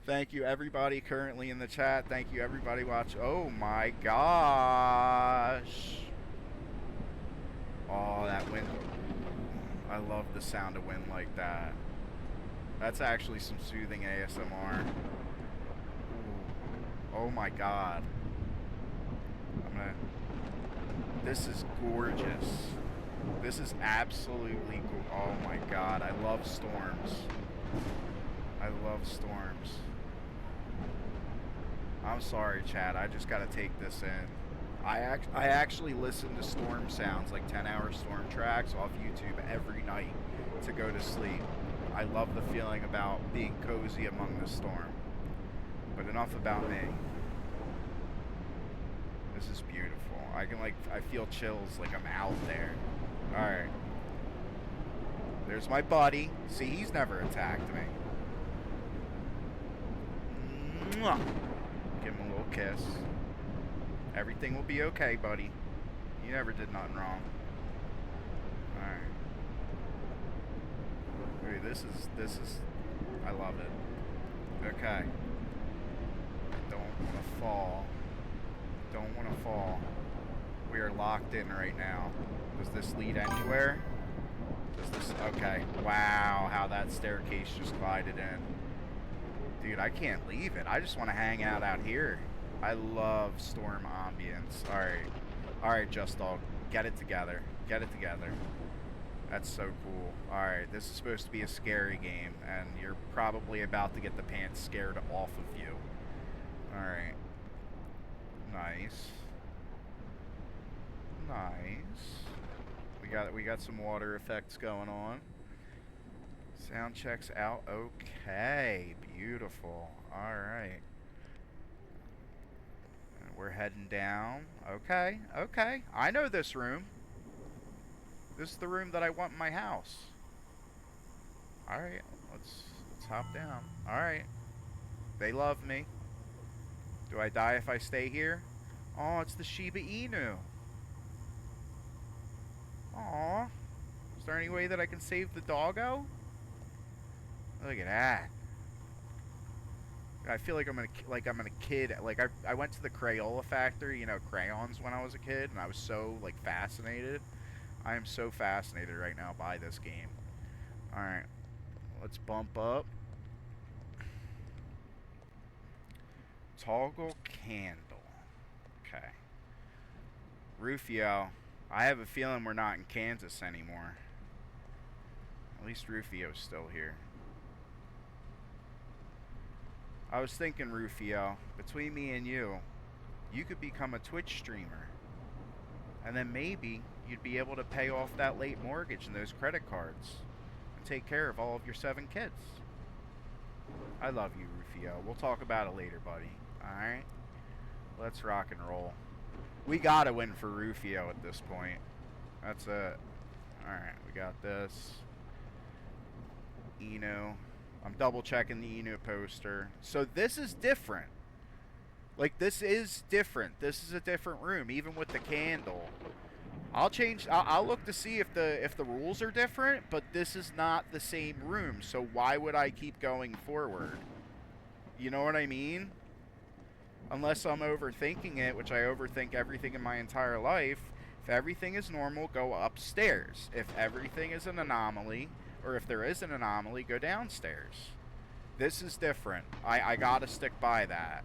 Thank you everybody currently in the chat. Thank you everybody watching. Oh my gosh. Oh, that wind. I love the sound of wind like that. That's actually some soothing ASMR. Oh my god. This is gorgeous. This is absolutely oh my god. I love storms. I love storms. I'm sorry, chat. I just gotta take this in. I actually listen to storm sounds, like 10-hour storm tracks off YouTube every night to go to sleep. I love the feeling about being cozy among the storm. But enough about me. This is beautiful. I feel chills like I'm out there. Alright. There's my buddy. See, he's never attacked me. Mwah. Give him a little kiss. Everything will be okay, buddy. You never did nothing wrong. Alright. Wait, this is I love it. Okay. Don't want to fall. Don't want to fall. We are locked in right now. Does this lead anywhere? Does this... Okay. Wow, how that staircase just glided in. Dude, I can't leave it. I just want to hang out here. I love storm ambience. Alright. Alright, Just Dog. Get it together. Get it together. That's so cool. Alright, this is supposed to be a scary game, and you're probably about to get the pants scared off of you. Alright. Nice. Nice. We got some water effects going on. Sound checks out. Okay. Beautiful. Alright. We're heading down. Okay. Okay. I know this room. This is the room that I want in my house. Alright. Let's hop down. Alright. They love me. Do I die if I stay here? Oh, it's the Shiba Inu. Aw. Is there any way that I can save the doggo? Look at that. I feel like I'm a kid. Like I went to the Crayola factory, you know, crayons when I was a kid, and I was so like fascinated. I am so fascinated right now by this game. All right, let's bump up. Toggle candle. Okay. Rufio. I have a feeling we're not in Kansas anymore. At least Rufio's still here. I was thinking, Rufio, between me and you could become a Twitch streamer. And then maybe you'd be able to pay off that late mortgage and those credit cards. And take care of all of your 7 kids. I love you, Rufio. We'll talk about it later, buddy. Alright? Let's rock and roll. We gotta win for Rufio at this point. That's it. Alright, we got this. Eno. I'm double checking the Enu poster. So this is different. Like, this is different. This is a different room, even with the candle. I'll look to see if the rules are different, but this is not the same room. So why would I keep going forward? You know what I mean? Unless I'm overthinking it, which I overthink everything in my entire life. If everything is normal, go upstairs. If everything is an anomaly, or if there is an anomaly, go downstairs. This is different. I gotta stick by that.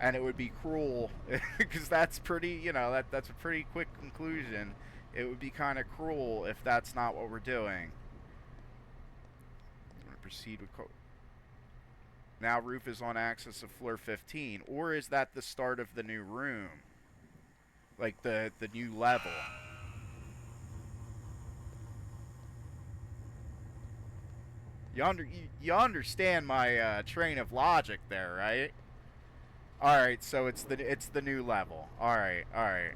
And it would be cruel, because that's pretty, you know, that's a pretty quick conclusion. It would be kind of cruel if that's not what we're doing. I'm going to proceed with now roof is on axis of floor 15. Or is that the start of the new room? Like the new level? You understand my train of logic there, right? Alright, so it's the new level. Alright, alright.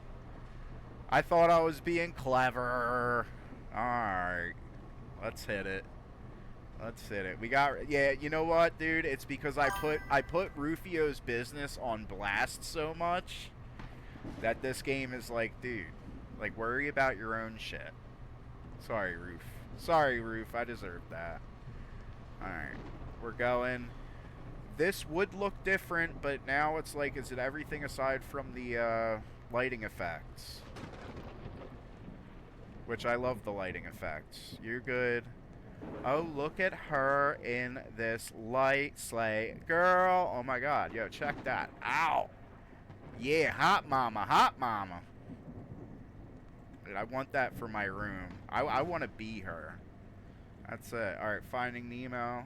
I thought I was being clever. Alright. Let's hit it. Let's hit it. We got, yeah, you know what, dude? It's because I put Rufio's business on blast so much that this game is like, dude, like, worry about your own shit. Sorry, Roof. Sorry, Roof. I deserved that. Alright. We're going. This would look different, but now it's like, is it everything aside from the lighting effects? Which I love the lighting effects. You're good. Oh, look at her in this light sleigh. Girl, oh my god. Yo, check that. Ow. Yeah, hot mama, hot mama. Dude, I want that for my room. I want to be her. That's it. Alright, Finding Nemo.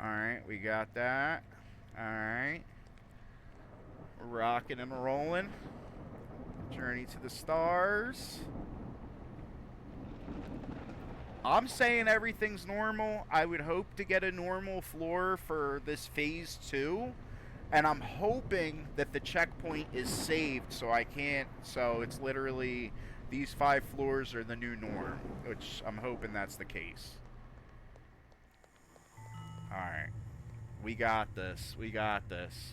Alright, we got that. Alright. We're rocking and rolling. Journey to the stars. I'm saying everything's normal. I would hope to get a normal floor for this phase 2. And I'm hoping that the checkpoint is saved so I can't. So it's literally these 5 floors are the new norm. Which I'm hoping that's the case. Alright. We got this. We got this.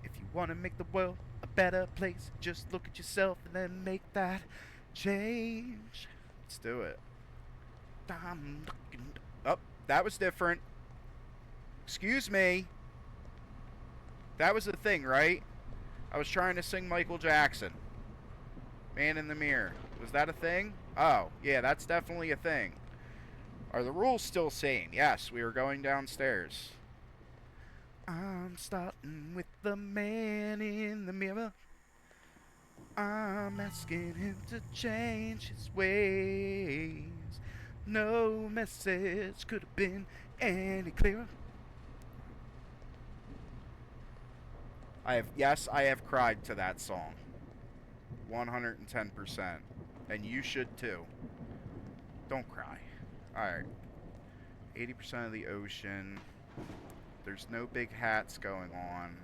If you want to make the world a better place, just look at yourself and then make that change. Let's do it. Oh, that was different. Excuse me. That was the thing, right? I was trying to sing Michael Jackson. Man in the Mirror. Was that a thing? Oh, yeah, that's definitely a thing. Are the rules still same? Yes, we are going downstairs. I'm starting with the man in the mirror. I'm asking him to change his ways. No message could have been any clearer. Yes, I have cried to that song. 110%. And you should too. Don't cry. Alright. 80% of the ocean. There's no big hats going on.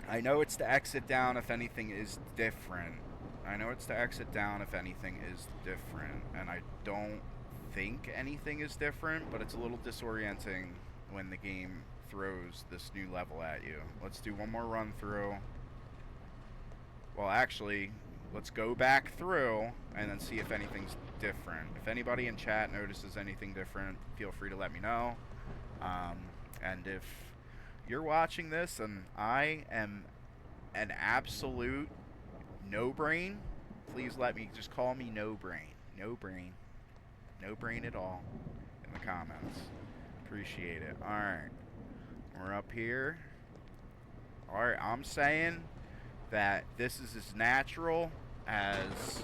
I know it's to exit down if anything is different. I know it's to exit down if anything is different. And I don't think anything is different, but it's a little disorienting when the game throws this new level at you. Let's do one more run through. Well, actually, let's go back through and then see if anything's different. If anybody in chat notices anything different, feel free to let me know. And if you're watching this and I am an absolute no-brain, please let me, just call me no-brain. No-brain. No brain at all in the comments. Appreciate it. Alright. We're up here. Alright, I'm saying that this is as natural as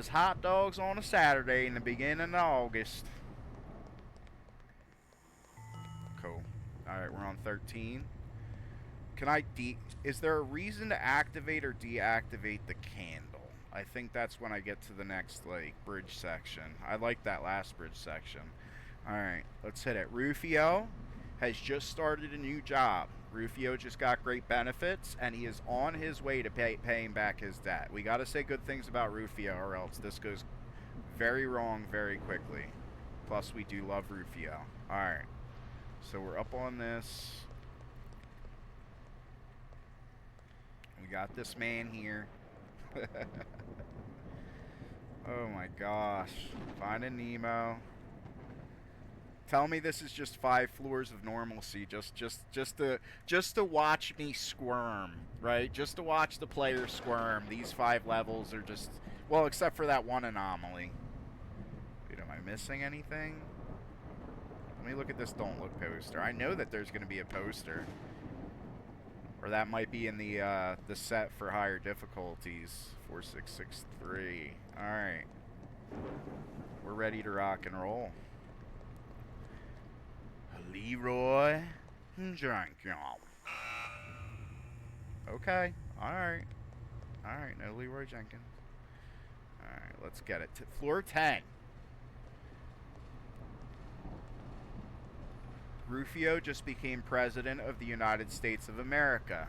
hot dogs on a Saturday in the beginning of August. Cool. Alright, we're on 13. Is there a reason to activate or deactivate the candle? I think that's when I get to the next, like, bridge section. I like that last bridge section. Alright, let's hit it. Rufio has just started a new job. Rufio just got great benefits, and he is on his way to paying back his debt. We gotta say good things about Rufio, or else this goes very wrong very quickly. Plus, we do love Rufio. Alright, so we're up on this. We got this man here. Oh my gosh. Finding Nemo. Tell me this is just 5 floors of normalcy, just to watch me squirm, right? Just to watch the player squirm. These 5 levels are just, well, except for that one anomaly. Wait, am I missing anything? Let me look at this don't look poster. I know that there's going to be a poster. Or that might be in the set for higher difficulties. 4663. Alright. We're ready to rock and roll. Leroy Jenkins. Okay. Alright. Alright, no Leroy Jenkins. Alright, let's get it. Floor 10. Rufio just became president of the United States of America.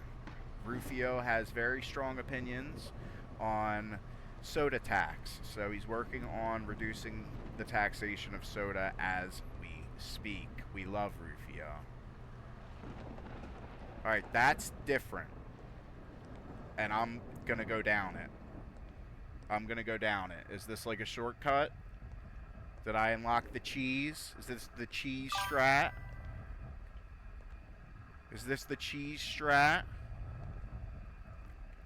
Rufio has very strong opinions on soda tax, so he's working on reducing the taxation of soda as we speak. We love Rufio. Alright, that's different. And I'm gonna go down it. I'm gonna go down it. Is this like a shortcut? Did I unlock the cheese? Is this the cheese strat? Is this the cheese strat?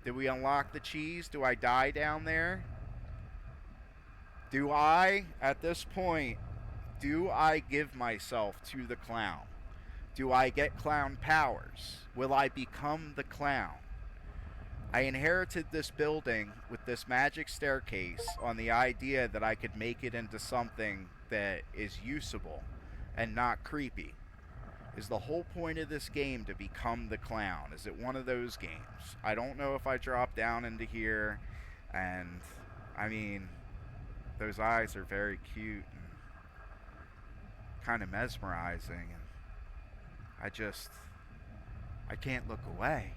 Did we unlock the cheese? Do I die down there? Do I, at this point, do I give myself to the clown? Do I get clown powers? Will I become the clown? I inherited this building with this magic staircase on the idea that I could make it into something that is usable and not creepy. Is the whole point of this game to become the clown? Is it one of those games? I don't know if I drop down into here, and I mean, those eyes are very cute and kind of mesmerizing, and I can't look away.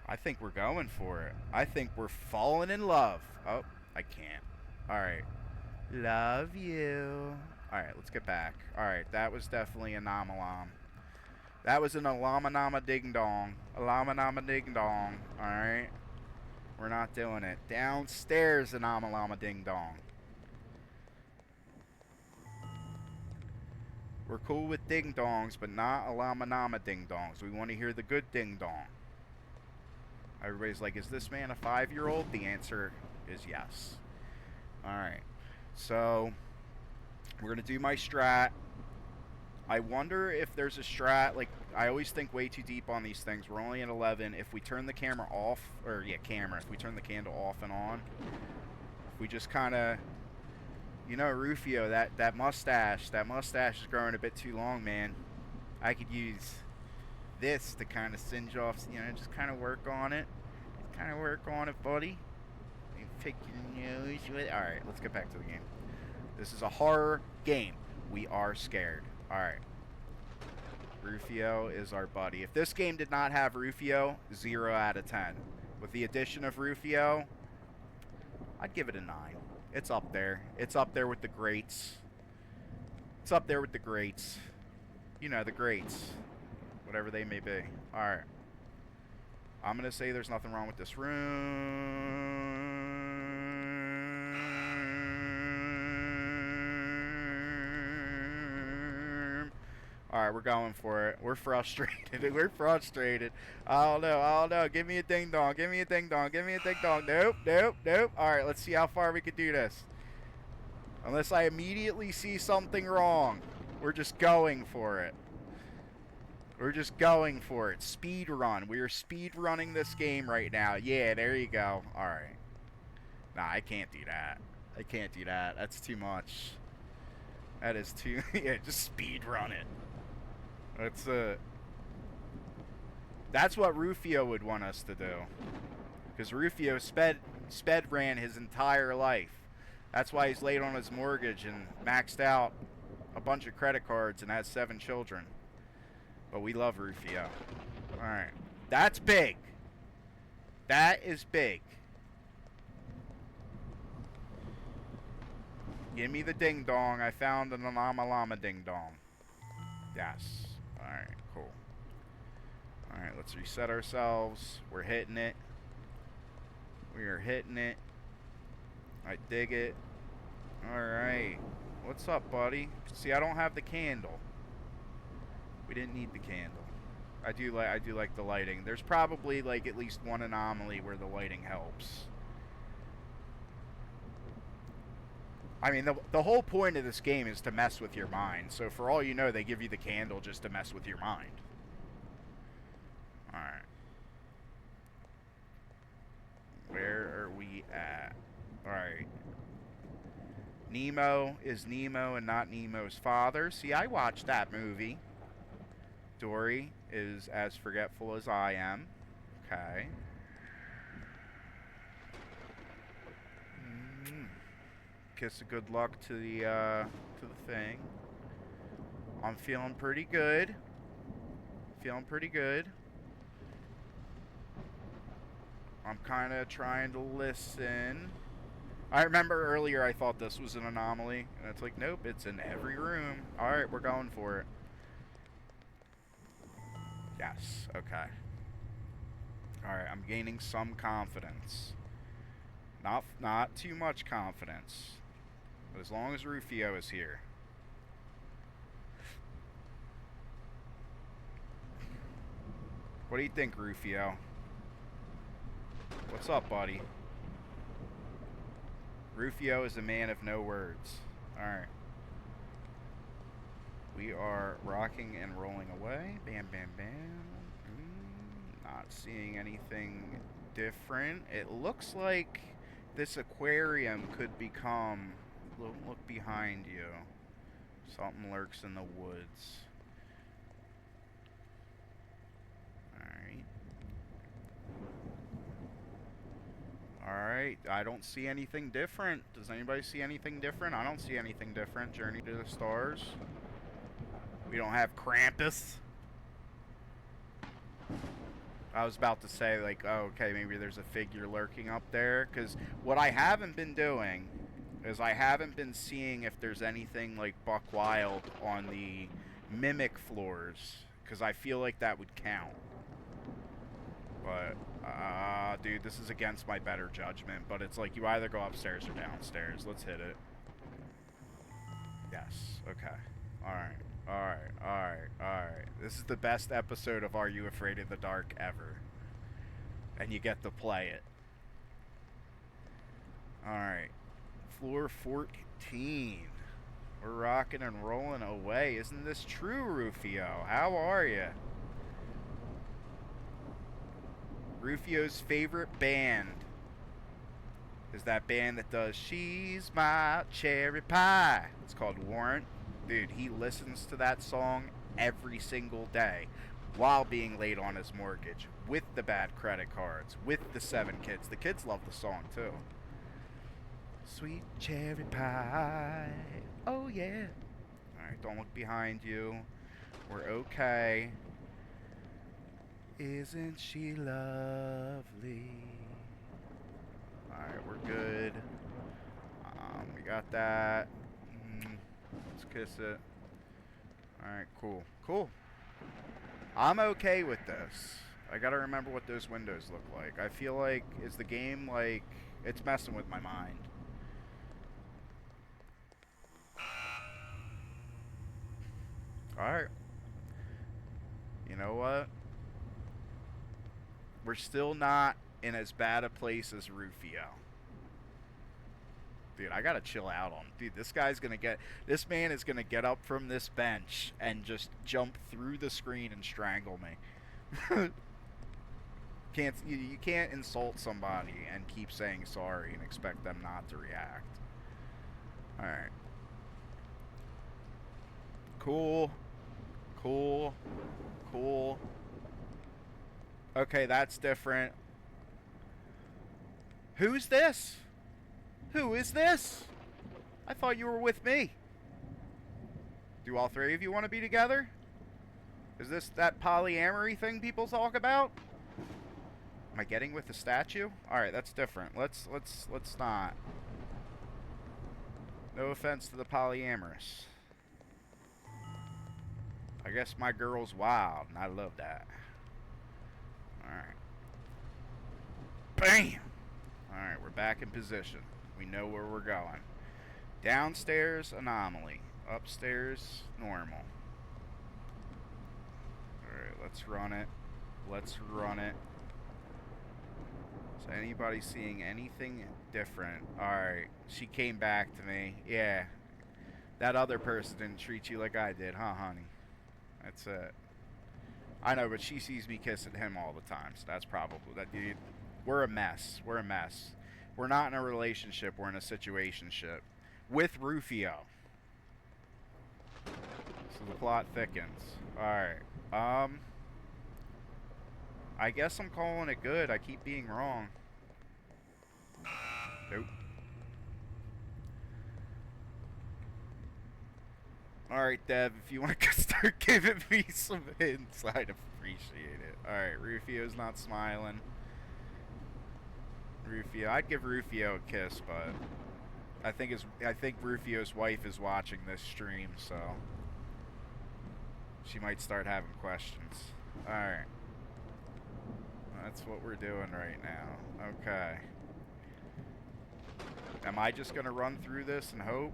I think we're going for it. I think we're falling in love. Oh, I can't. Alright. Love you. Alright, let's get back. Alright, that was definitely a Nomalam. That was an Alamanama Ding Dong. Alamanama Ding Dong. Alright. We're not doing it. Downstairs, an Amalama Ding Dong. We're cool with ding dongs, but not Alamanama Ding Dongs. We want to hear the good ding dong. Everybody's like, is this man a 5-year-old? The answer is yes. Alright. So, we're going to do my strat. I wonder if there's a strat, like, I always think way too deep on these things. We're only at 11. If we turn the camera off, or, yeah, camera. If we turn the candle off and on, if we just kind of You know, Rufio, that mustache is growing a bit too long, man. I could use this to kind of singe off, you know, just kind of work on it. Kind of work on it, buddy. You pick your nose with. Alright, let's get back to the game. This is a horror game. We are scared. Alright. Rufio is our buddy. If this game did not have Rufio, 0 out of 10. With the addition of Rufio, I'd give it a 9. It's up there. It's up there with the greats. It's up there with the greats. You know, the greats. Whatever they may be. Alright. I'm going to say there's nothing wrong with this room. Alright, we're going for it. We're frustrated. We're frustrated. I don't know. Give me a ding dong. Give me a ding dong. Nope. Alright, let's see how far we can do this. Unless I immediately see something wrong. We're just going for it. We're just going for it. Speed run. We are speed running this game right now. Yeah, there you go. Alright. Nah, I can't do that. That's too much. That is too... yeah, just speed run it. That's what Rufio would want us to do. Because Rufio sped ran his entire life. That's why he's late on his mortgage and maxed out a bunch of credit cards and has 7 children. But we love Rufio. Alright. That's big. That is big. Give me the ding dong. I found an llama ding dong. Yes. Alright, cool. Alright, let's reset ourselves. We're hitting it. We are hitting it. I dig it. Alright. What's up, buddy? See, I don't have the candle. We didn't need the candle. I do like the lighting. There's probably like at least one anomaly where the lighting helps. I mean, the whole point of this game is to mess with your mind. So for all you know, they give you the candle just to mess with your mind. Alright. Where are we at? Alright. Nemo is Nemo and not Nemo's father. See, I watched that movie. Dory is as forgetful as I am. Okay. Kiss of good luck to the thing. I'm feeling pretty good. I'm kind of trying to listen. I remember earlier I thought this was an anomaly. And it's like, nope, it's in every room. Alright, we're going for it. Yes, okay. Alright, I'm gaining some confidence. Not too much confidence. But as long as Rufio is here. What do you think, Rufio? What's up, buddy? Rufio is a man of no words. Alright. We are rocking and rolling away. Bam, bam, bam. Not seeing anything different. It looks like this aquarium could become... Look behind you. Something lurks in the woods. Alright, I don't see anything different. Does anybody see anything different? I don't see anything different. Journey to the Stars. We don't have Krampus. I was about to say, like, oh, okay, maybe there's a figure lurking up there. Because what I haven't been doing is I haven't been seeing if there's anything like Buck Wild on the mimic floors. Because I feel like that would count. But, dude, this is against my better judgment. But it's like you either go upstairs or downstairs. Let's hit it. Yes. Okay. Alright. Alright. This is the best episode of Are You Afraid of the Dark ever. And you get to play it. Alright. Floor 14. We're rocking and rolling away. Isn't this true, Rufio? How are you? Rufio's favorite band is that band that does She's My Cherry Pie. It's called Warrant. Dude, he listens to that song every single day while being late on his mortgage, with the bad credit cards, with the 7 kids. The kids love the song too. Sweet cherry pie, oh yeah. Alright, don't look behind you. We're okay. Isn't she lovely? Alright, we're good. We got that. Let's kiss it. Alright, cool. Cool. I'm okay with this. I gotta remember what those windows look like. I feel like, is the game like, it's messing with my mind. Alright. You know what? We're still not in as bad a place as Rufio. Dude, I gotta chill out on him. Dude, this man is gonna get up from this bench and just jump through the screen and strangle me. You can't insult somebody and keep saying sorry and expect them not to react. Alright. Cool. Cool. Cool. Okay, that's different. Who's this? Who is this? I thought you were with me. Do all 3 of you want to be together? Is this that polyamory thing people talk about? Am I getting with the statue? Alright, that's different. Let's not. No offense to the polyamorous. I guess my girl's wild, and I love that. Alright. Bam! Alright, we're back in position. We know where we're going. Downstairs, anomaly. Upstairs, normal. Alright, let's run it. Let's run it. Is anybody seeing anything different? Alright, she came back to me. Yeah. That other person didn't treat you like I did, huh, honey? That's it. I know, but she sees me kissing him all the time, so that's probably that, dude. We're a mess. We're a mess. We're not in a relationship. We're in a situationship with Rufio. So the plot thickens. Alright. I guess I'm calling it good. I keep being wrong. Nope. Alright, Deb, if you want to start giving me some hints, I'd appreciate it. Alright, Rufio's not smiling. Rufio, I'd give Rufio a kiss, but I think Rufio's wife is watching this stream, so she might start having questions. Alright. That's what we're doing right now. Okay. Am I just gonna run through this and hope?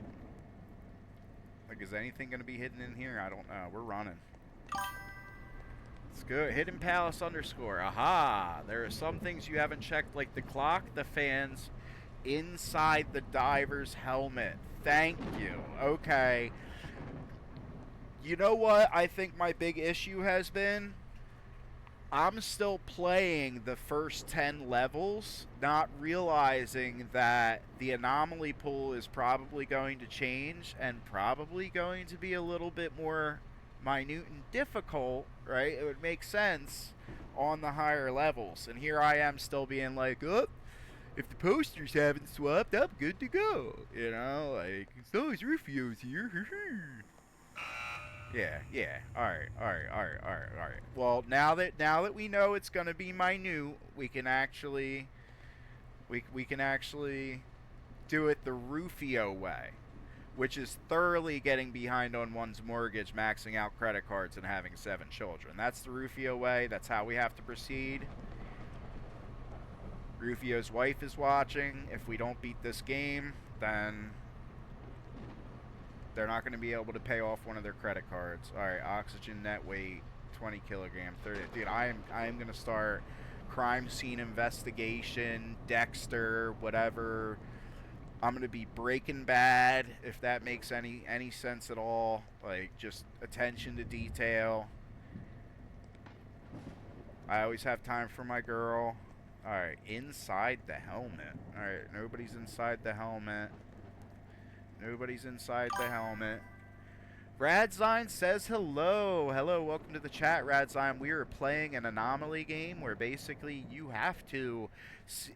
Like, is anything gonna be hidden in here? I don't know. We're running. Let's go. Hidden Palace _ Aha! There are some things you haven't checked, like the clock, the fans, inside the diver's helmet. Thank you. Okay. You know what I think my big issue has been? I'm still playing the first 10 levels, not realizing that the anomaly pool is probably going to change and probably going to be a little bit more minute and difficult, right? It would make sense on the higher levels. And here I am still being like, oh, if the posters haven't swapped, I'm good to go. You know, like, as long as Rufio's here. Yeah. Alright. Well, now that we know it's gonna be minute, we can actually do it the Rufio way, which is thoroughly getting behind on one's mortgage, maxing out credit cards, and having 7 children. That's the Rufio way. That's how we have to proceed. Rufio's wife is watching. If we don't beat this game, then they're not going to be able to pay off one of their credit cards. Alright, oxygen net weight, 20 kilogram, 30. Dude, I am going to start crime scene investigation, Dexter, whatever. I'm going to be Breaking Bad, if that makes any sense at all. Like, just attention to detail. I always have time for my girl. Alright, inside the helmet. Alright, nobody's inside the helmet. Nobody's inside the helmet. Radzine says hello. Hello, welcome to the chat, Radzine. We are playing an anomaly game where basically you have to,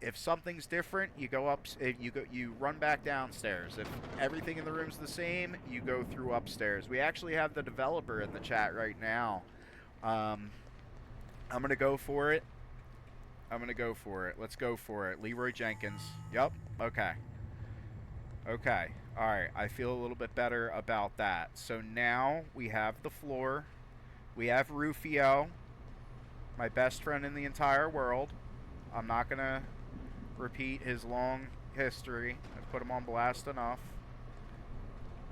if something's different, you go up, you run back downstairs. If everything in the room's the same, you go through upstairs. We actually have the developer in the chat right now. I'm gonna go for it. Let's go for it. Leroy Jenkins. Yep. Okay. Okay. Alright, I feel a little bit better about that. So now we have the floor. We have Rufio, my best friend in the entire world. I'm not going to repeat his long history. I've put him on blast enough.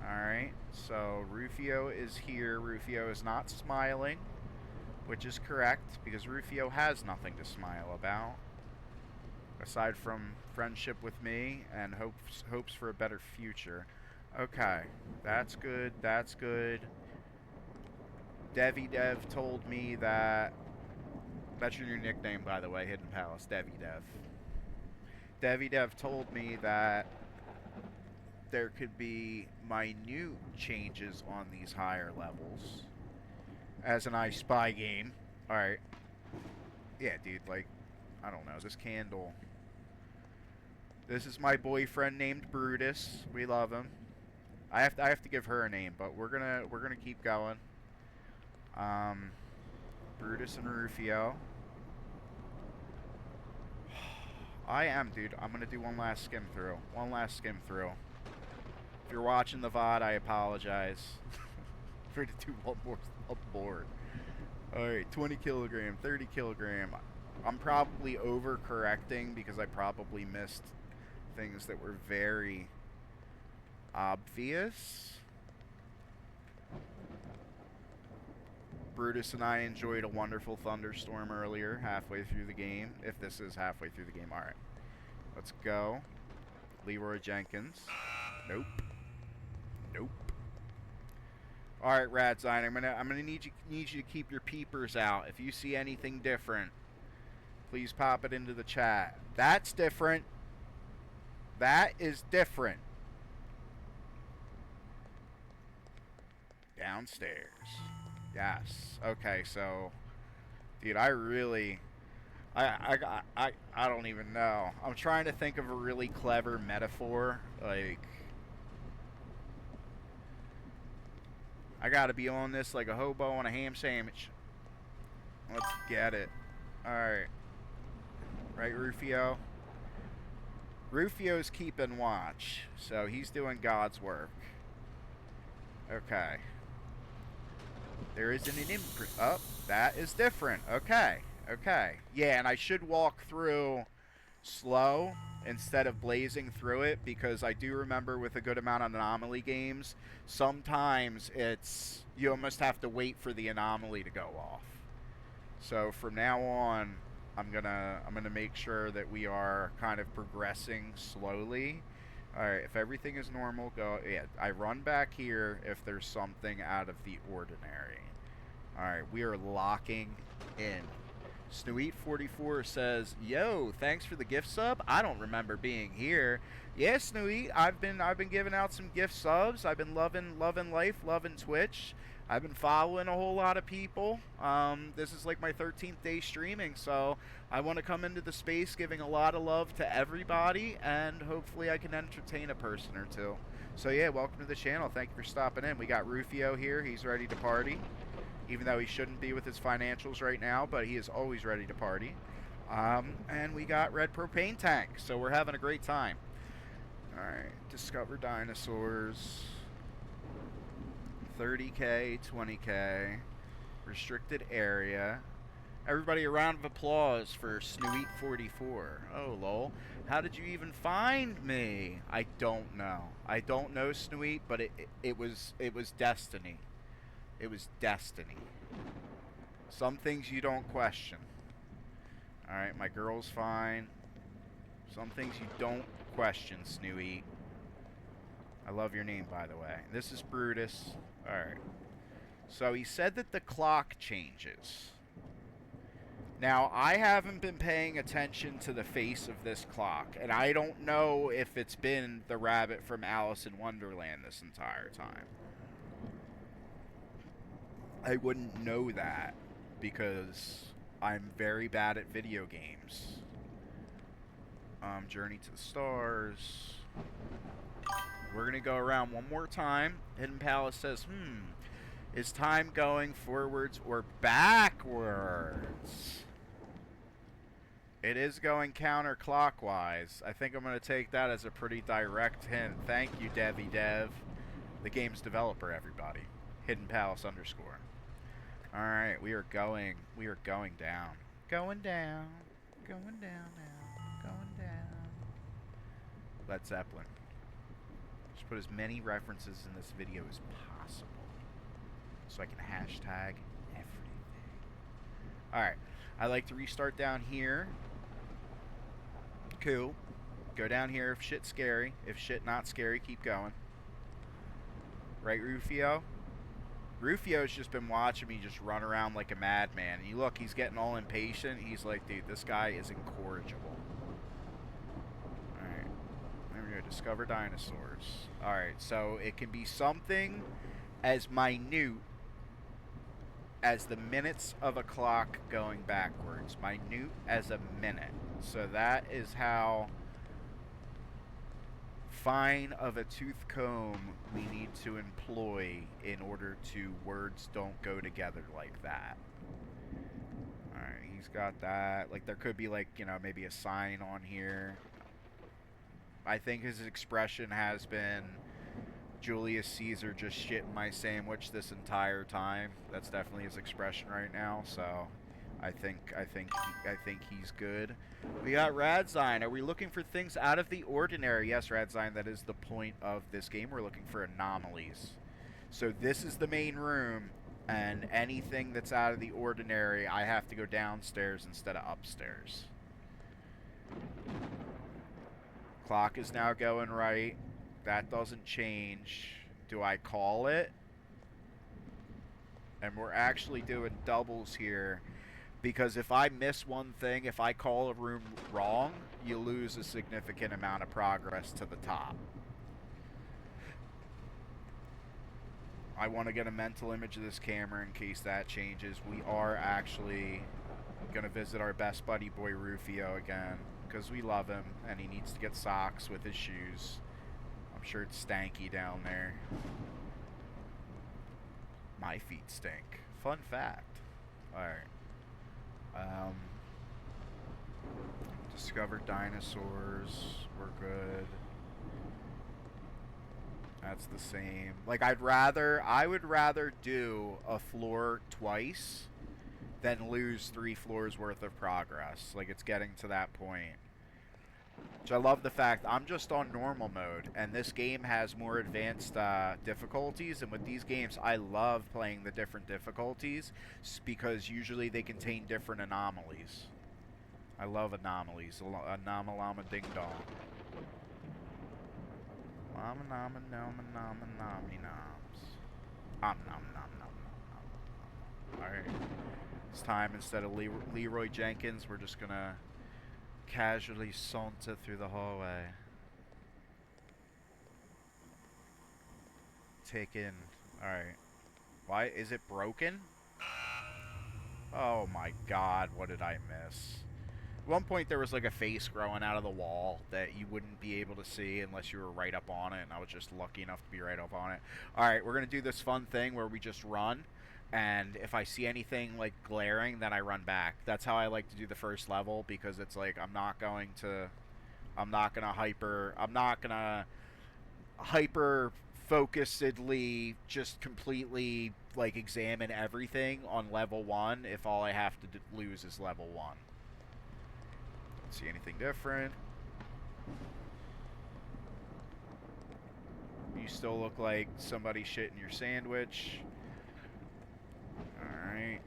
Alright, so Rufio is here. Rufio is not smiling, which is correct, because Rufio has nothing to smile about, aside from friendship with me and hopes for a better future. Okay, that's good, that's good. Devi Dev told me that... That's your new nickname, by the way, Hidden Palace, Devi Dev. Devi Dev told me that there could be minute changes on these higher levels as an I Spy game. Alright. Yeah, dude, like, I don't know, this candle... This is my boyfriend named Brutus. We love him. I have to give her a name, but we're gonna keep going. Brutus and Rufio. I am, dude. I'm gonna do one last skim through. One last skim through. If you're watching the VOD, I apologize. For to do one more aboard. Alright, 20 kilogram, 30 kilogram. I'm probably overcorrecting because I probably missed things that were very obvious. Brutus and I enjoyed a wonderful thunderstorm earlier, halfway through the game. If this is halfway through the game, alright. Let's go. Leroy Jenkins. Nope. Nope. Alright, Radzine, I'm gonna need you to keep your peepers out. If you see anything different, please pop it into the chat. That's different. That is different. Downstairs. Yes. Okay, so... Dude, I really... I don't even know. I'm trying to think of a really clever metaphor. Like... I gotta be on this like a hobo on a ham sandwich. Let's get it. Alright. Right, Rufio? Rufio's keeping watch, so he's doing God's work. Okay. There isn't an imprint. Oh, that is different. Okay. Okay. Yeah, and I should walk through slow instead of blazing through it, because I do remember with a good amount of anomaly games, sometimes it's... You almost have to wait for the anomaly to go off. So from now on... I'm gonna make sure that we are kind of progressing slowly. Alright, if everything is normal, go... Yeah, I run back here if there's something out of the ordinary. Alright, we are locking in. Snoeat44 says, "Yo, thanks for the gift sub. I don't remember being here." Yeah, Snoeat, I've been giving out some gift subs. I've been loving life, loving Twitch. I've been following a whole lot of people. This is like my 13th day streaming, so I want to come into the space giving a lot of love to everybody, and hopefully I can entertain a person or two. So yeah, welcome to the channel. Thank you for stopping in. We got Rufio here. He's ready to party, even though he shouldn't be with his financials right now, but he is always ready to party. And we got Red Propane Tank, so we're having a great time. Alright, discover dinosaurs. 30k, 20k, restricted area. Everybody, a round of applause for Snoeat44. Oh, lol. How did you even find me? I don't know. I don't know, Snoeat, but it was destiny. It was destiny. Some things you don't question. Alright, my girl's fine. Some things you don't question, Snoeat. I love your name, by the way. This is Brutus. Alright. So he said that the clock changes. Now, I haven't been paying attention to the face of this clock, and I don't know if it's been the rabbit from Alice in Wonderland this entire time. I wouldn't know that because I'm very bad at video games. Journey to the Stars. We're going to go around one more time. Hidden Palace says, is time going forwards or backwards? It is going counterclockwise. I think I'm going to take that as a pretty direct hint. Thank you, Devi Dev. The game's developer, everybody. Hidden Palace underscore. Alright, we are going down. Going down. Going down now. Going down. Led Zeppelin. Just put as many references in this video as possible, so I can hashtag everything. Alright, I like to restart down here. Cool. Go down here if shit's scary. If shit not scary, keep going. Right, Rufio? Rufio's just been watching me just run around like a madman. And you look, he's getting all impatient. He's like, dude, this guy is incorrigible. Alright. There we go. Discover dinosaurs. Alright, so it can be something as minute as the minutes of a clock going backwards. Minute as a minute. So that is how fine of a tooth comb we need to employ in order to words don't go together like that. Alright, he's got that. Like, there could be, like, you know, maybe a sign on here. I think his expression has been, Julius Caesar just shit in my sandwich this entire time. That's definitely his expression right now, so I think he's good. We got Radzine. Are we looking for things out of the ordinary? Yes, Radzine, that is the point of this game. We're looking for anomalies. So this is the main room, and anything that's out of the ordinary, I have to go downstairs instead of upstairs. Clock is now going right. That doesn't change. Do I call it? And we're actually doing doubles here, because if I miss one thing, if I call a room wrong, you lose a significant amount of progress to the top. I want to get a mental image of this camera in case that changes. We are actually going to visit our best buddy boy Rufio again, because we love him, and he needs to get socks with his shoes. I'm sure it's stanky down there. My feet stink. Fun fact. Alright. Discover dinosaurs. We're good. That's the same. Like, I would rather do a floor twice than lose 3 floors worth of progress. Like, it's getting to that point. Which I love the fact I'm just on normal mode, and this game has more advanced difficulties, and with these games I love playing the different difficulties because usually they contain different anomalies. I love anomalies. Anomalama ding dong. Lama nama nama nama nami noms. Nom nom nom nom nom nom. Alright. It's time, instead of Leroy Jenkins, we're just gonna casually saunter through the hallway. Take in. Alright. Why? Is it broken? Oh my god, what did I miss? At one point there was like a face growing out of the wall that you wouldn't be able to see unless you were right up on it, and I was just lucky enough to be right up on it. Alright, we're gonna do this fun thing where we just run, and if I see anything like glaring, then I run back. That's how I like to do the first level, because it's like I'm not gonna hyper focusedly just completely like examine everything on level 1 if all I have to lose is level 1. Don't see anything different. You still look like somebody shit in your sandwich. Alright.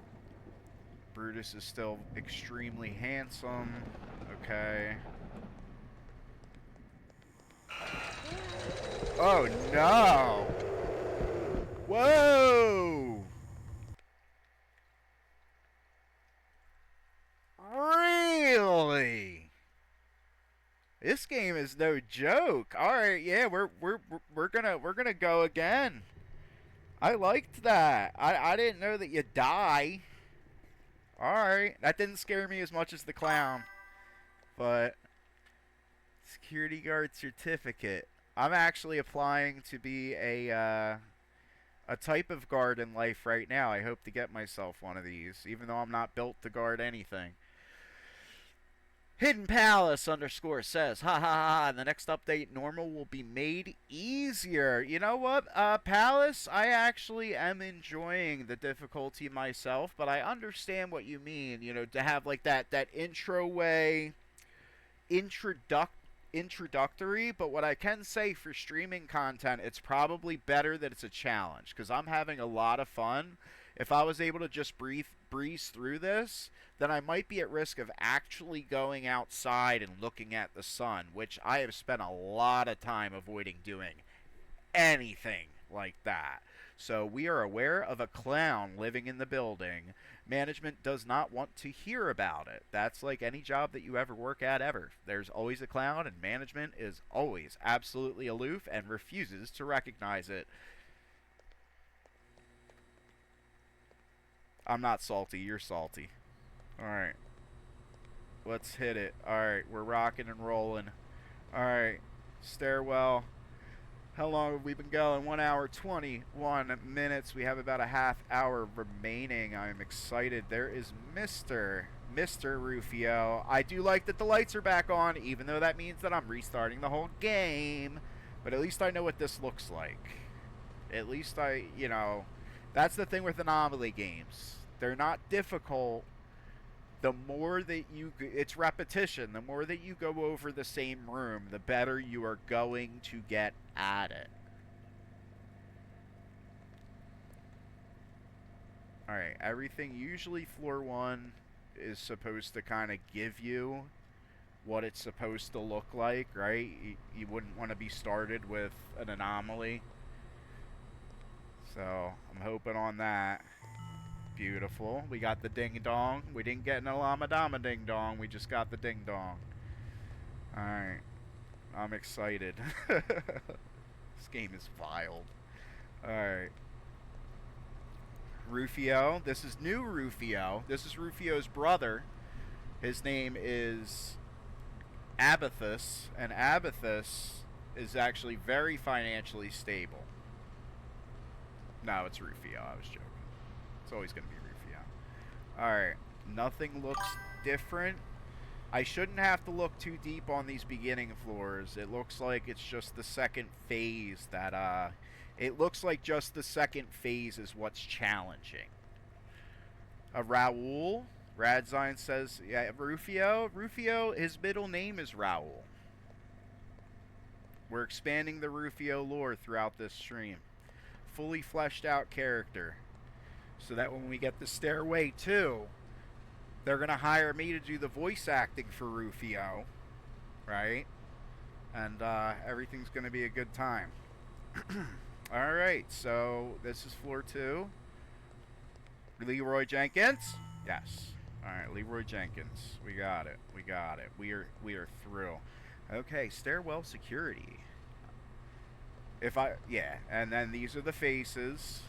Brutus is still extremely handsome. Okay. Oh no! Whoa! no joke. All right, yeah, we're gonna go again. I liked that. I didn't know that you die. All right, that didn't scare me as much as the clown, but security guard certificate. I'm actually applying to be a type of guard in life right now. I hope to get myself one of these, even though I'm not built to guard anything. Hidden Palace underscore says, ha ha ha, in the next update, normal will be made easier. You know what, Palace, I actually am enjoying the difficulty myself, but I understand what you mean, you know, to have like that intro way, introductory, but what I can say for streaming content, it's probably better that it's a challenge, because I'm having a lot of fun. If I was able to just breeze through this, then I might be at risk of actually going outside and looking at the sun, which I have spent a lot of time avoiding doing anything like that. So we are aware of a clown living in the building. Management does not want to hear about it. That's like any job that you ever work at ever. There's always a clown, and management is always absolutely aloof and refuses to recognize it. I'm not salty, you're salty. Alright, let's hit it. Alright, we're rocking and rolling. Alright, Stairwell. How long have we been going? 1 hour, 21 minutes. We have about a half hour remaining. I'm excited. There is Mr. Rufio. I do like that the lights are back on, even though that means that I'm restarting the whole game. But at least I know what this looks like. At least you know, that's the thing with anomaly games. They're not difficult. The more that it's repetition. The more that you go over the same room, the better you are going to get at it. Alright, everything, usually floor 1 is supposed to kind of give you what it's supposed to look like, right? You wouldn't want to be started with an anomaly. So, I'm hoping on that. Beautiful. We got the ding dong. We didn't get an Alamadama ding dong. We just got the ding dong. Alright. I'm excited. This game is wild. Alright. Rufio. This is new Rufio. This is Rufio's brother. His name is Abathus. And Abathus is actually very financially stable. No, it's Rufio. I was joking. It's always going to be Rufio. Alright. Nothing looks different. I shouldn't have to look too deep on these beginning floors. It looks like it's just the second phase that, it looks like just the second phase is what's challenging. Raul. Radzine says, yeah, Rufio. Rufio, his middle name is Raul. We're expanding the Rufio lore throughout this stream. Fully fleshed out character. So that when we get the Stairway 2, they're going to hire me to do the voice acting for Rufio. Right? And everything's going to be a good time. Alright, so this is floor 2. Leroy Jenkins? Yes. Alright, Leroy Jenkins. We got it. We got it. We are through. Okay, Stairwell security. Yeah, and then these are the faces.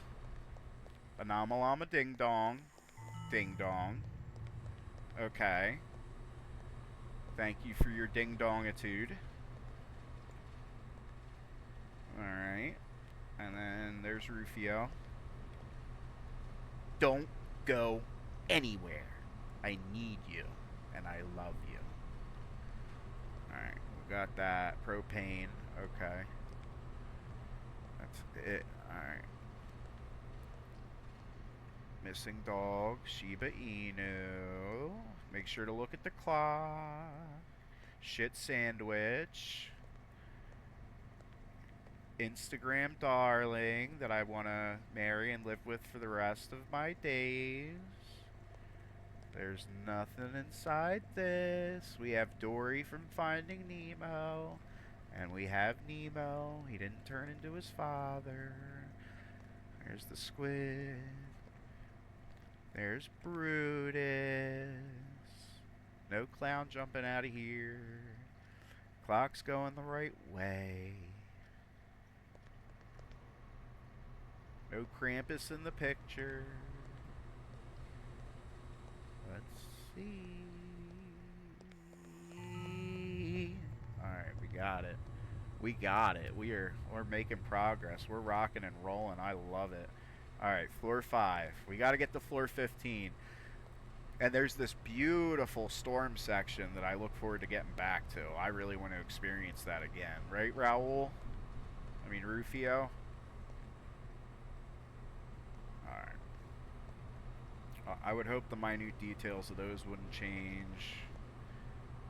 Anomalama Ding Dong. Ding Dong. Okay. Thank you for your ding dongitude. Alright. And then there's Rufio. Don't go anywhere. I need you. And I love you. Alright. We got that. Propane. Okay. That's it. Alright. Missing dog, Shiba Inu. Make sure to look at the clock. Shit sandwich. Instagram darling that I want to marry and live with for the rest of my days. There's nothing inside this. We have Dory from Finding Nemo. And we have Nemo. He didn't turn into his father. There's the squid. There's Brutus. No clown jumping out of here. Clock's going the right way. No Krampus in the picture. Let's see. Alright, we got it. We got it. We're making progress. We're rocking and rolling. I love it. Alright, floor 5. We got to get to floor 15. And there's this beautiful storm section that I look forward to getting back to. I really want to experience that again. Right, Raul? I mean, Rufio? Alright. I would hope the minute details of those wouldn't change.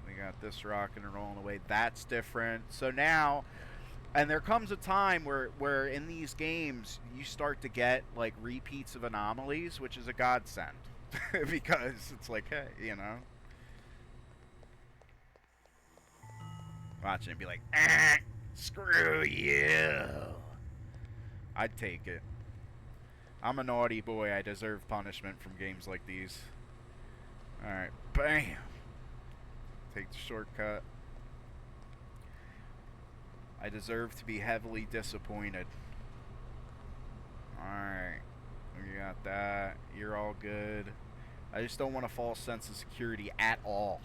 We got this rocking and rolling away. That's different. So now, and there comes a time where in these games you start to get like repeats of anomalies, which is a godsend. Because it's like, hey, you know. Watching it be like, screw you. I'd take it. I'm a naughty boy. I deserve punishment from games like these. Alright, bam. Take the shortcut. I deserve to be heavily disappointed. Alright. We got that. You're all good. I just don't want a false sense of security at all.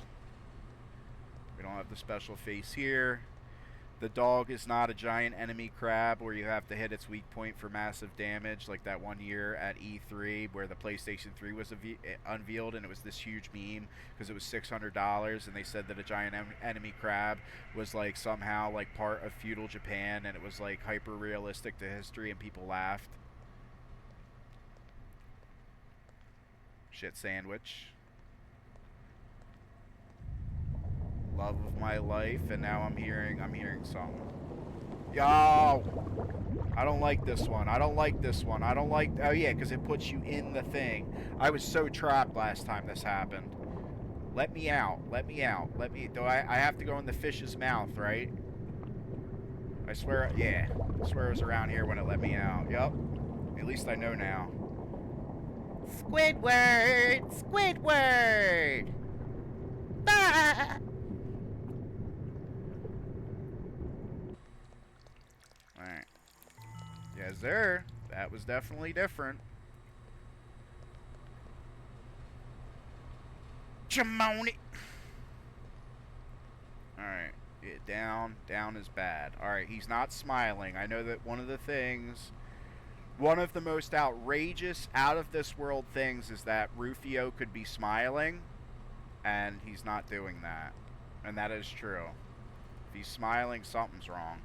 We don't have the special face here. The dog is not a giant enemy crab where you have to hit its weak point for massive damage, like that one year at E3 where the PlayStation 3 was unveiled and it was this huge meme because it was $600 and they said that a giant enemy crab was like somehow like part of feudal Japan and it was like hyper realistic to history and people laughed. Shit sandwich. Love of my life, and now I'm hearing something. Yo! I don't like this one. I don't like this one. I don't like... Oh, yeah, because it puts you in the thing. I was so trapped last time this happened. Let me out. Let me out. Let me... Do I have to go in the fish's mouth, right? I swear... Yeah. I swear it was around here when it let me out. Yup. At least I know now. Squidward! Squidward! Ah! Alright. Yes, sir. That was definitely different. Chimoni! Alright. Yeah, down. Down is bad. Alright, he's not smiling. I know that one of the things... One of the most outrageous, out-of-this-world things is that Rufio could be smiling, and he's not doing that. And that is true. If he's smiling, something's wrong.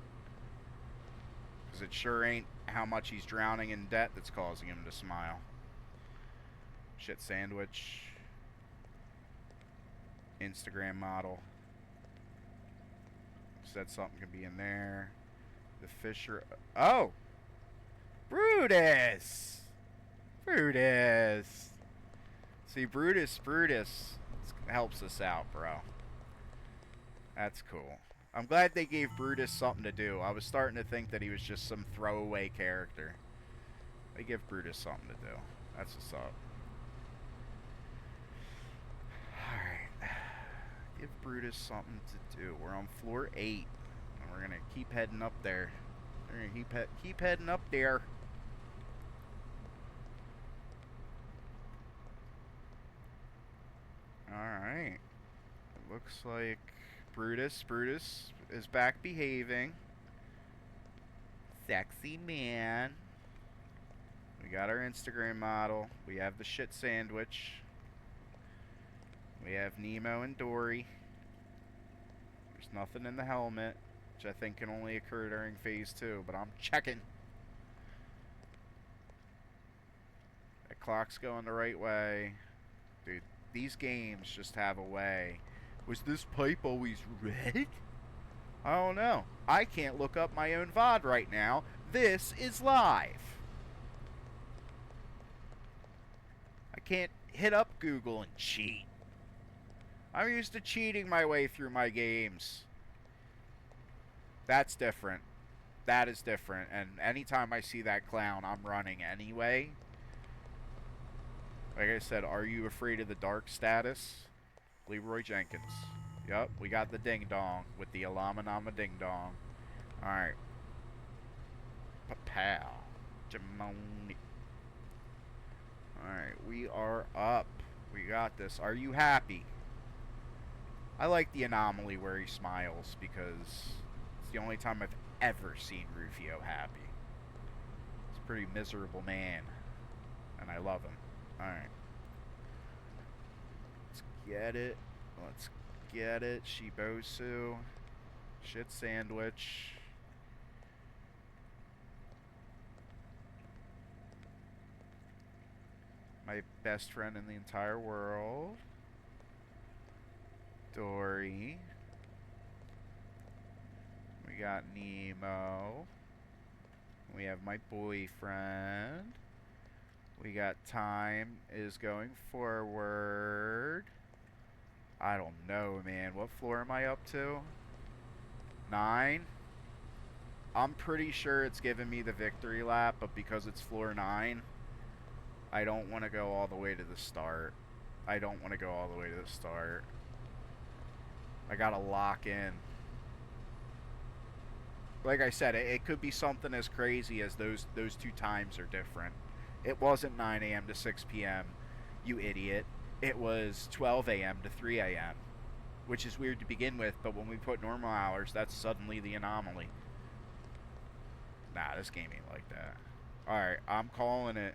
Because it sure ain't how much he's drowning in debt that's causing him to smile. Shit sandwich. Instagram model. Said something could be in there. The Fisher... Oh! Brutus! Brutus! See, Brutus helps us out, bro. That's cool. I'm glad they gave Brutus something to do. I was starting to think that he was just some throwaway character. They give Brutus something to do. That's what's up. Alright. Give Brutus something to do. We're on floor 8. And we're going to keep heading up there. We're going to keep heading up there. Alright. It looks like Brutus is back behaving. Sexy man. We got our Instagram model. We have the shit sandwich. We have Nemo and Dory. There's nothing in the helmet, which I think can only occur during phase 2, but I'm checking. That clock's going the right way. Dude, these games just have a way. Was this pipe always red? I don't know. I can't look up my own VOD right now. This is live. I can't hit up Google and cheat. I'm used to cheating my way through my games. That's different. That is different. And anytime I see that clown, I'm running anyway. Like I said, are you afraid of the dark status? Leroy Jenkins. Yup, we got the ding dong with the Alamanama ding dong. Alright. Papow. Jamoni. Alright, we are up. We got this. Are you happy? I like the anomaly where he smiles because it's the only time I've ever seen Rufio happy. He's a pretty miserable man. And I love him. Alright. Let's get it. Let's get it. Shibosu. Shit sandwich. My best friend in the entire world. Dory. We got Nemo. We have my boyfriend. We got time is going forward. I don't know, man. What floor am I up to? 9? I'm pretty sure it's giving me the victory lap, but because it's floor 9, I don't want to go all the way to the start. I don't want to go all the way to the start. I gotta lock in. Like I said, it could be something as crazy as those two times are different. It wasn't 9 a.m. to 6 p.m., you idiot. It was 12 a.m. to 3 a.m., which is weird to begin with, but when we put normal hours, that's suddenly the anomaly. Nah, this game ain't like that. Alright, I'm calling it.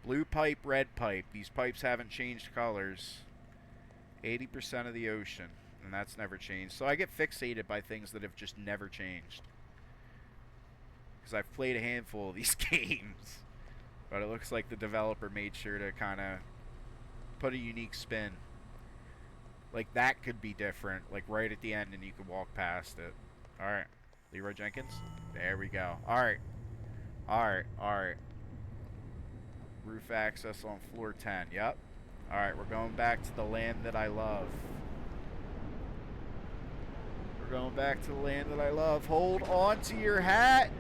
Blue pipe, red pipe. These pipes haven't changed colors. 80% of the ocean, and that's never changed. So I get fixated by things that have just never changed. Because I've played a handful of these games. But it looks like the developer made sure to kind of put a unique spin. Like, that could be different. Like, right at the end, and you could walk past it. Alright. Leroy Jenkins. There we go. Alright. Alright. Alright. Roof access on floor 10. Yep. Alright, we're going back to the land that I love. We're going back to the land that I love. Hold on to your hat.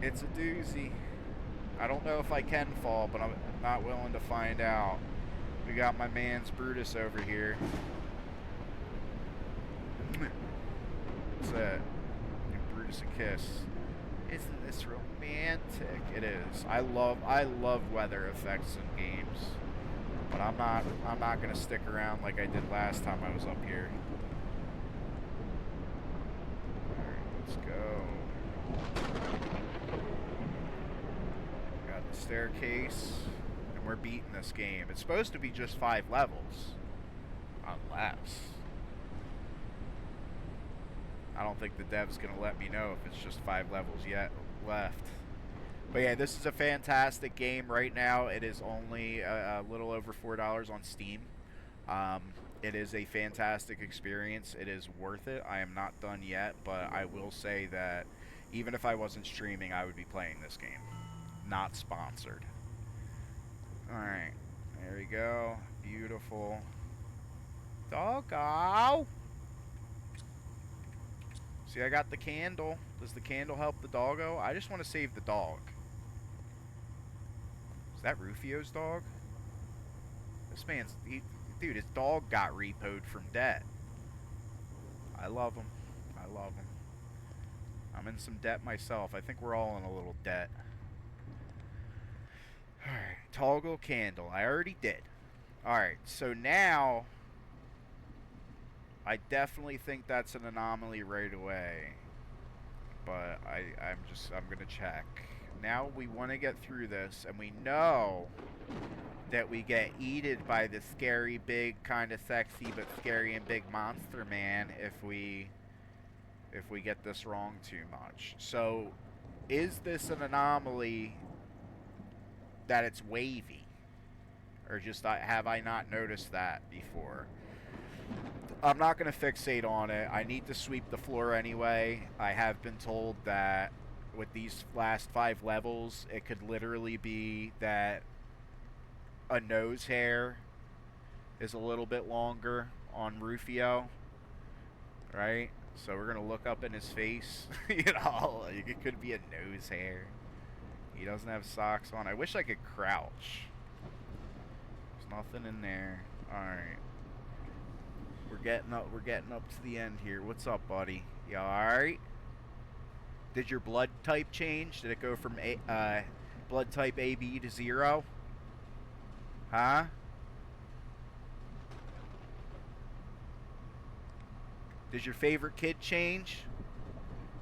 It's a doozy. I don't know if I can fall, but I'm not willing to find out. We got my man's Brutus over here. What's that? Give Brutus a kiss. Isn't this romantic? It is. I love weather effects in games. But I'm not gonna stick around like I did last time I was up here. Alright, let's go. Got the staircase. And we're beating this game. It's supposed to be just 5 levels. Unless. I don't think the dev's gonna let me know if it's just 5 levels yet left. But yeah, this is a fantastic game. Right now, it is only a little over $4 on Steam. It is a fantastic experience. It is worth it. I am not done yet, but I will say that even if I wasn't streaming, I would be playing this game. Not sponsored. Alright, there we go. Beautiful. Doggo! See, I got the candle. Does the candle help the doggo? I just want to save the dog. Is that Rufio's dog? This man's... dude, his dog got repoed from debt. I love him. I love him. I'm in some debt myself. I think we're all in a little debt. Alright, toggle candle. I already did. Alright, so now... I definitely think that's an anomaly right away. But I'm gonna check. Now we want to get through this, and we know that we get eated by the scary, big, kind of sexy, but scary and big monster man if we get this wrong too much. So, is this an anomaly that it's wavy? Or just have I not noticed that before? I'm not going to fixate on it. I need to sweep the floor anyway. I have been told that with these last 5 levels, it could literally be that a nose hair is a little bit longer on Rufio, right? So we're going to look up in his face. You know, it could be a nose hair. He doesn't have socks on. I wish I could crouch. There's nothing in there. Alright. We're getting up to the end here. What's up, buddy? You alright? Did your blood type change? Did it go from blood type AB to 0? Huh? Does your favorite kid change?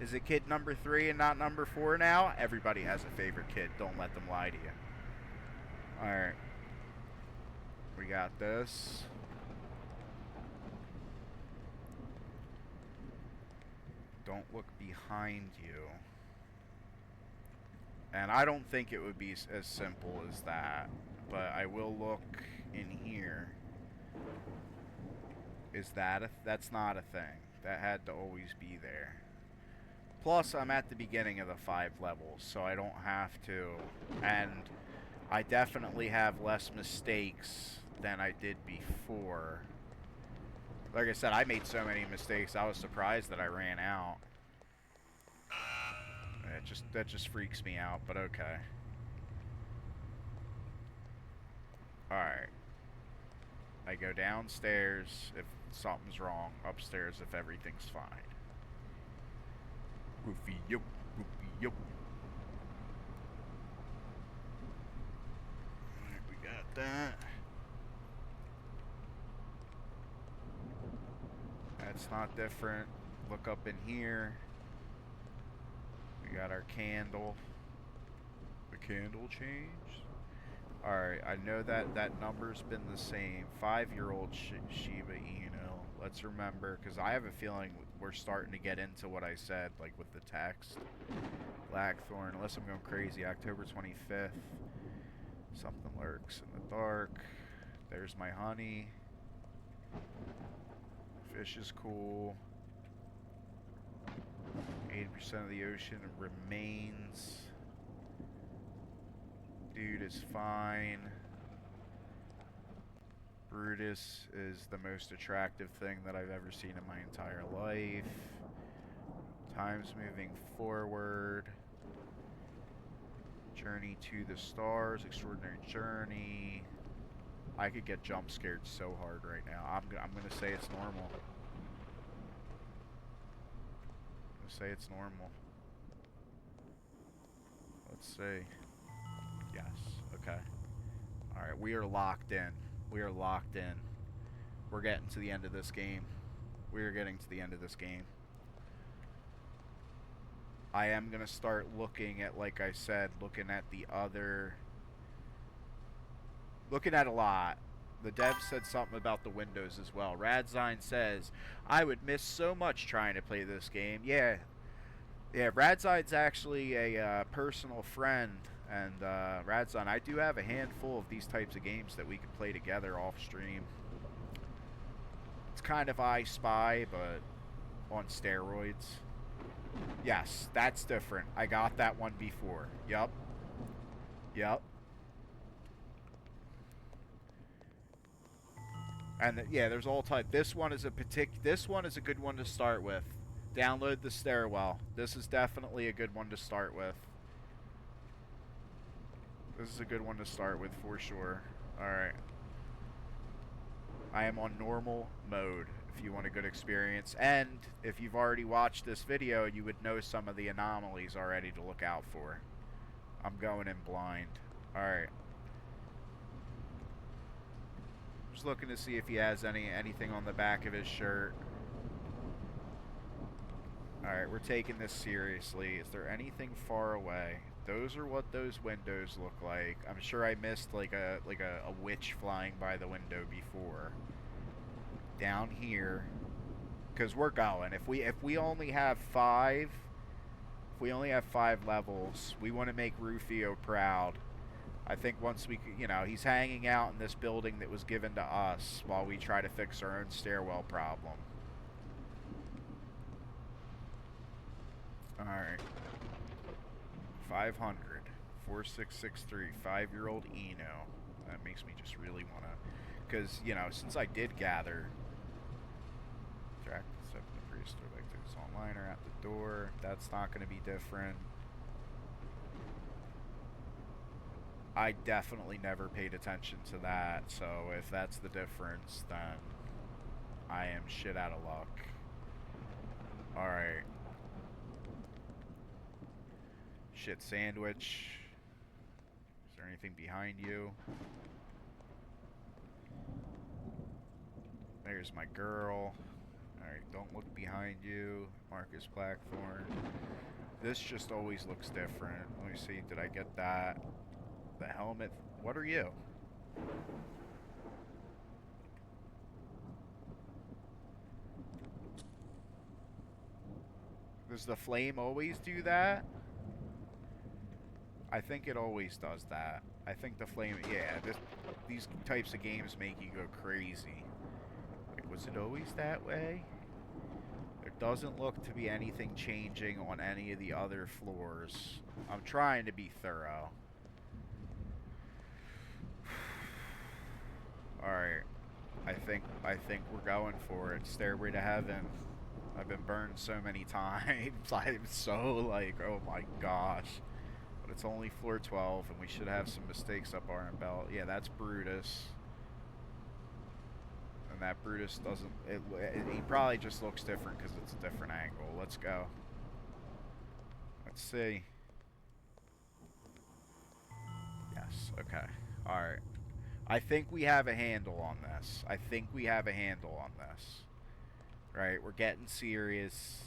Is it kid number 3 and not number 4 now? Everybody has a favorite kid. Don't let them lie to you. Alright. We got this. Don't look behind you. And I don't think it would be as simple as that. But I will look in here. Is that that's not a thing. That had to always be there. Plus, I'm at the beginning of the 5 levels, so I don't have to. And I definitely have less mistakes than I did before. Like I said, I made so many mistakes, I was surprised that I ran out. That just freaks me out, but okay. Alright. I go downstairs if something's wrong, upstairs if everything's fine. Woofy yup, woofy yup. Alright, we got that. That's not different. Look up in here. We got our candle. The candle changed. Alright, I know that number's been the same. 5-year-old Shiba Inu. Let's remember, because I have a feeling we're starting to get into what I said, like with the text. Blackthorn, unless I'm going crazy. October 25th. Something lurks in the dark. There's my honey. Fish is cool. 80% of the ocean remains. Dude is fine. Brutus is the most attractive thing that I've ever seen in my entire life. Time's moving forward. Journey to the stars. Extraordinary journey. I could get jump scared so hard right now. I'm gonna say it's normal. I'm gonna say it's normal. Let's see. Yes. Okay. Alright, we are locked in. We are locked in. We're getting to the end of this game. We are getting to the end of this game. I am going to start looking at, like I said, looking at the other... Looking at a lot. The dev said something about the windows as well. Radzine says, I would miss so much trying to play this game. Yeah, Radzine's actually a personal friend. And Radzine, I do have a handful of these types of games that we can play together off stream. It's kind of I Spy, but on steroids. Yes, that's different. I got that one before. Yup. Yup. And yeah, there's all type. This one is a good one to start with. Download the Stairwell. This is definitely a good one to start with. This is a good one to start with for sure. Alright. I am on normal mode if you want a good experience. And if you've already watched this video, you would know some of the anomalies already to look out for. I'm going in blind. Alright. Just looking to see if he has anything on the back of his shirt. Alright, we're taking this seriously. Is there anything far away? Those are what those windows look like. I'm sure I missed like a witch flying by the window before. Down here, because we're going. If we only have 5, if we only have 5 levels, we want to make Rufio proud. I think once we, you know, he's hanging out in this building that was given to us while we try to fix our own stairwell problem. All right. 500, 4663, 5-year-old Eno. That makes me just really want to, because, you know, since I did gather, track the priest or like this online or at the door, that's not going to be different. I definitely never paid attention to that, so if that's the difference, then I am shit out of luck. Alright. Shit sandwich. Is there anything behind you? There's my girl. Alright, don't look behind you. Marcus Blackthorn. This just always looks different. Let me see, did I get that? The helmet. What are you? Does the flame always do that? I think it always does that. I think the flame, yeah, these types of games make you go crazy. Like, was it always that way? There doesn't look to be anything changing on any of the other floors. I'm trying to be thorough. Alright. I think we're going for it. Stairway to heaven. I've been burned so many times. I'm so like, oh my gosh. But it's only floor 12 and we should have some mistakes up our belt. Yeah, that's Brutus. And that Brutus doesn't, he probably just looks different because it's a different angle. Let's go. Let's see. Yes, okay. Alright. I think we have a handle on this. I think we have a handle on this. Right, we're getting serious.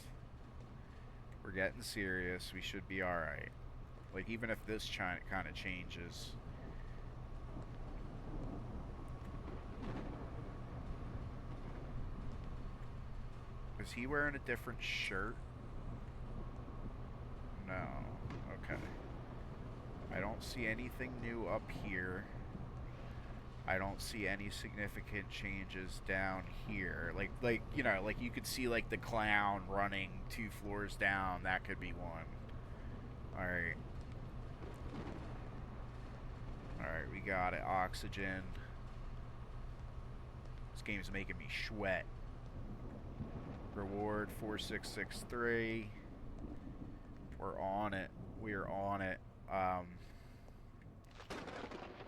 We're getting serious. We should be alright. Like, even if this kind of changes. Is he wearing a different shirt? No. Okay. I don't see anything new up here. I don't see any significant changes down here. Like you know, like you could see like the clown running 2 floors down. That could be one. Alright. Alright, we got it. Oxygen. This game's making me sweat. Reward 4663. We're on it. We're on it.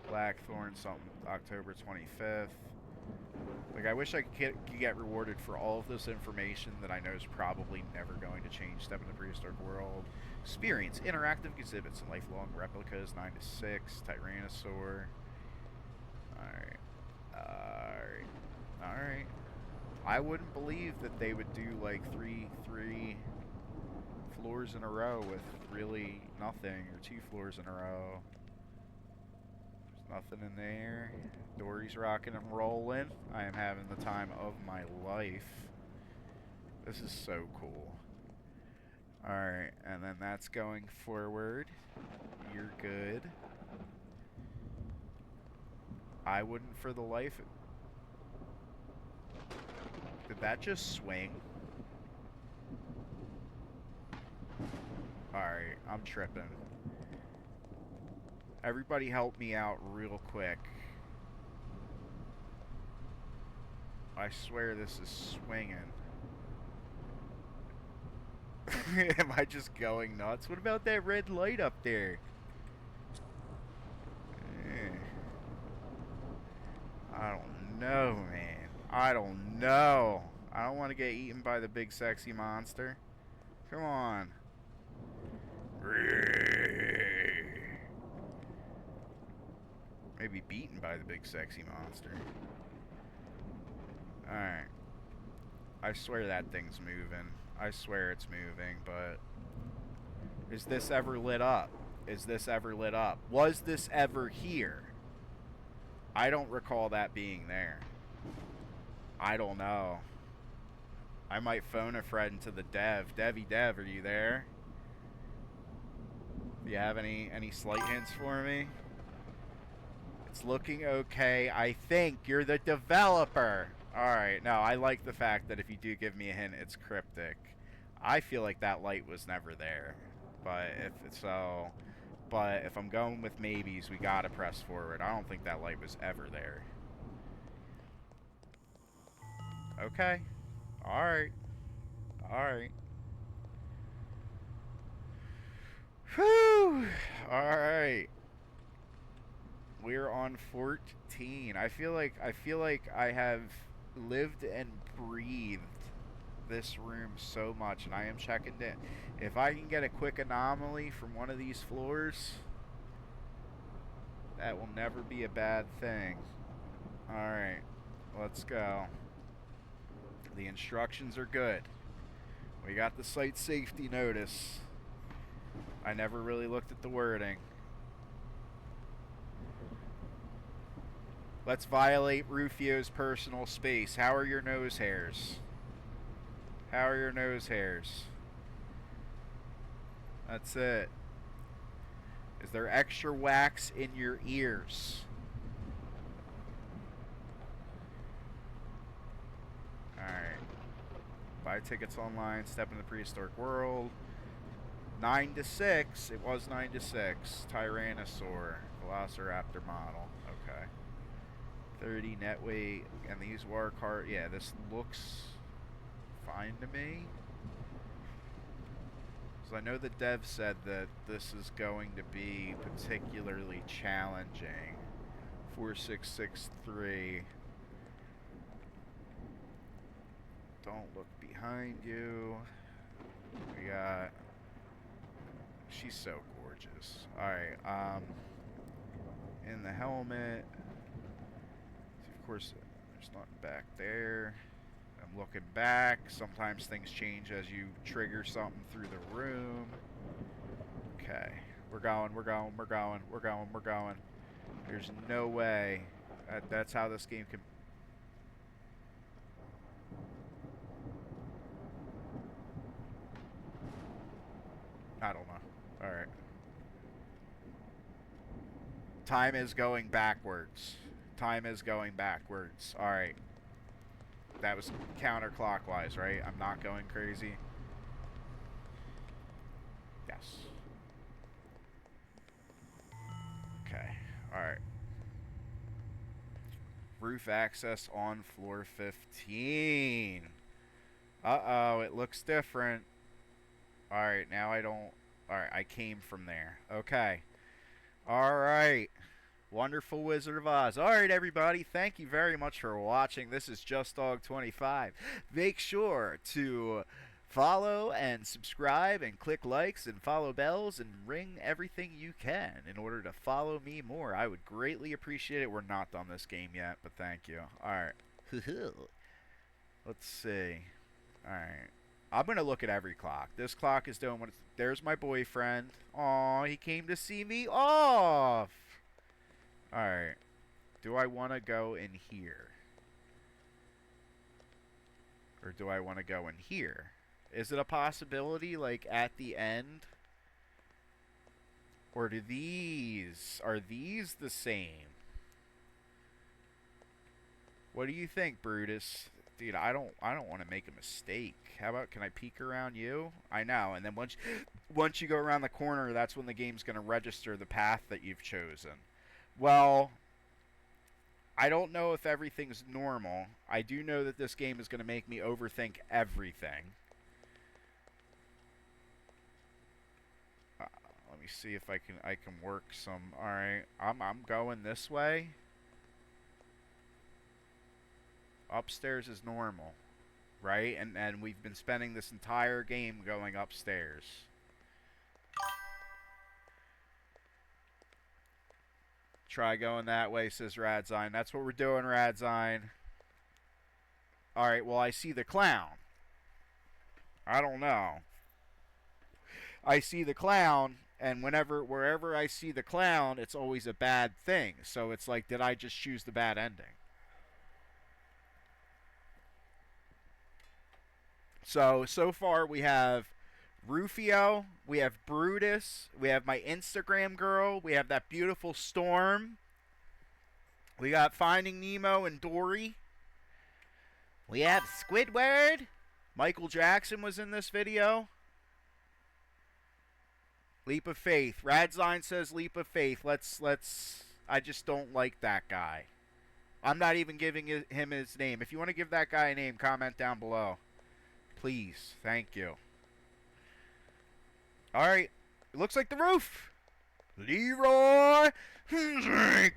Blackthorn something October 25th. Like, I wish I could get rewarded for all of this information that I know is probably never going to change. Step in the prehistoric world. Experience interactive exhibits and lifelong replicas 9 to 6. Tyrannosaur. Alright. Alright. Alright. I wouldn't believe that they would do like three floors in a row with really nothing, or 2 floors in a row. Nothing in there. Dory's rocking and rolling. I am having the time of my life. This is so cool. Alright, and then that's going forward. You're good. I wouldn't for the life. Did that just swing? Alright, I'm tripping. Everybody help me out real quick. I swear this is swinging. Am I just going nuts? What about that red light up there? I don't know, man. I don't know. I don't want to get eaten by the big sexy monster. Come on. Maybe beaten by the big sexy monster. Alright. I swear that thing's moving. I swear it's moving, but... Is this ever lit up? Is this ever lit up? Was this ever here? I don't recall that being there. I don't know. I might phone a friend to the dev. Dev, are you there? Do you have any slight hints for me? It's looking okay. I think you're the developer. Alright, no, I like the fact that if you do give me a hint, it's cryptic. I feel like that light was never there. But if it's so... But if I'm going with maybes, we gotta press forward. I don't think that light was ever there. Okay. Alright. Alright. Whew! Alright. We're on 14. I feel like I have lived and breathed this room so much, and I am checking it. If I can get a quick anomaly from one of these floors, that will never be a bad thing. Alright, let's go. The instructions are good. We got the site safety notice. I never really looked at the wording. Let's violate Rufio's personal space. How are your nose hairs? How are your nose hairs? That's it. Is there extra wax in your ears? Alright. Buy tickets online, step in the prehistoric world. 9 to 6. It was 9 to 6. Tyrannosaur. Velociraptor model. Okay. 30 net weight. And these were cart. Yeah, this looks fine to me. So I know the dev said that this is going to be particularly challenging. 4663. Don't look behind you. We got... She's so gorgeous. Alright, in the helmet. Of course, there's nothing back there. I'm looking back. Sometimes things change as you trigger something through the room. Okay. We're going, we're going, we're going, we're going, we're going. There's no way. That's how this game can... I don't know. Alright. Time is going backwards. Time is going backwards. Alright. That was counterclockwise, right? I'm not going crazy. Yes. Okay. Alright. Roof access on floor 15. Uh-oh, it looks different. Alright, now I don't... Alright, I came from there. Okay. Alright. Wonderful Wizard of Oz. Alright, everybody. Thank you very much for watching. This is JustDog25. Make sure to follow and subscribe and click likes and follow bells and ring everything you can in order to follow me more. I would greatly appreciate it. We're not done this game yet, but thank you. Alright. Let's see. Alright. I'm going to look at every clock. This clock is doing what it's... There's my boyfriend. Aw, he came to see me off. Alright. Do I want to go in here? Or do I want to go in here? Is it a possibility, like, at the end? Or do these... Are these the same? What do you think, Brutus? Dude, I don't want to make a mistake. How about, can I peek around you? I know, and then once you go around the corner, that's when the game's going to register the path that you've chosen. Well, I don't know if everything's normal. I do know that this game is going to make me overthink everything. Let me see if I can work some. All right, I'm going this way. Upstairs is normal, right? And we've been spending this entire game going upstairs. Try going that way, says Radzine. That's what we're doing, Radzine. Alright, well, I see the clown. I don't know. I see the clown, and wherever I see the clown, it's always a bad thing. So it's like, did I just choose the bad ending? So far we have Rufio, we have Brutus, we have my Instagram girl, we have that beautiful Storm, we got Finding Nemo and Dory, we have Squidward, Michael Jackson was in this video, Leap of Faith, Radzine says Leap of Faith, I just don't like that guy. I'm not even giving him his name. If you want to give that guy a name, comment down below. Please. Thank you. Alright. It looks like the roof. Leroy Jenkins.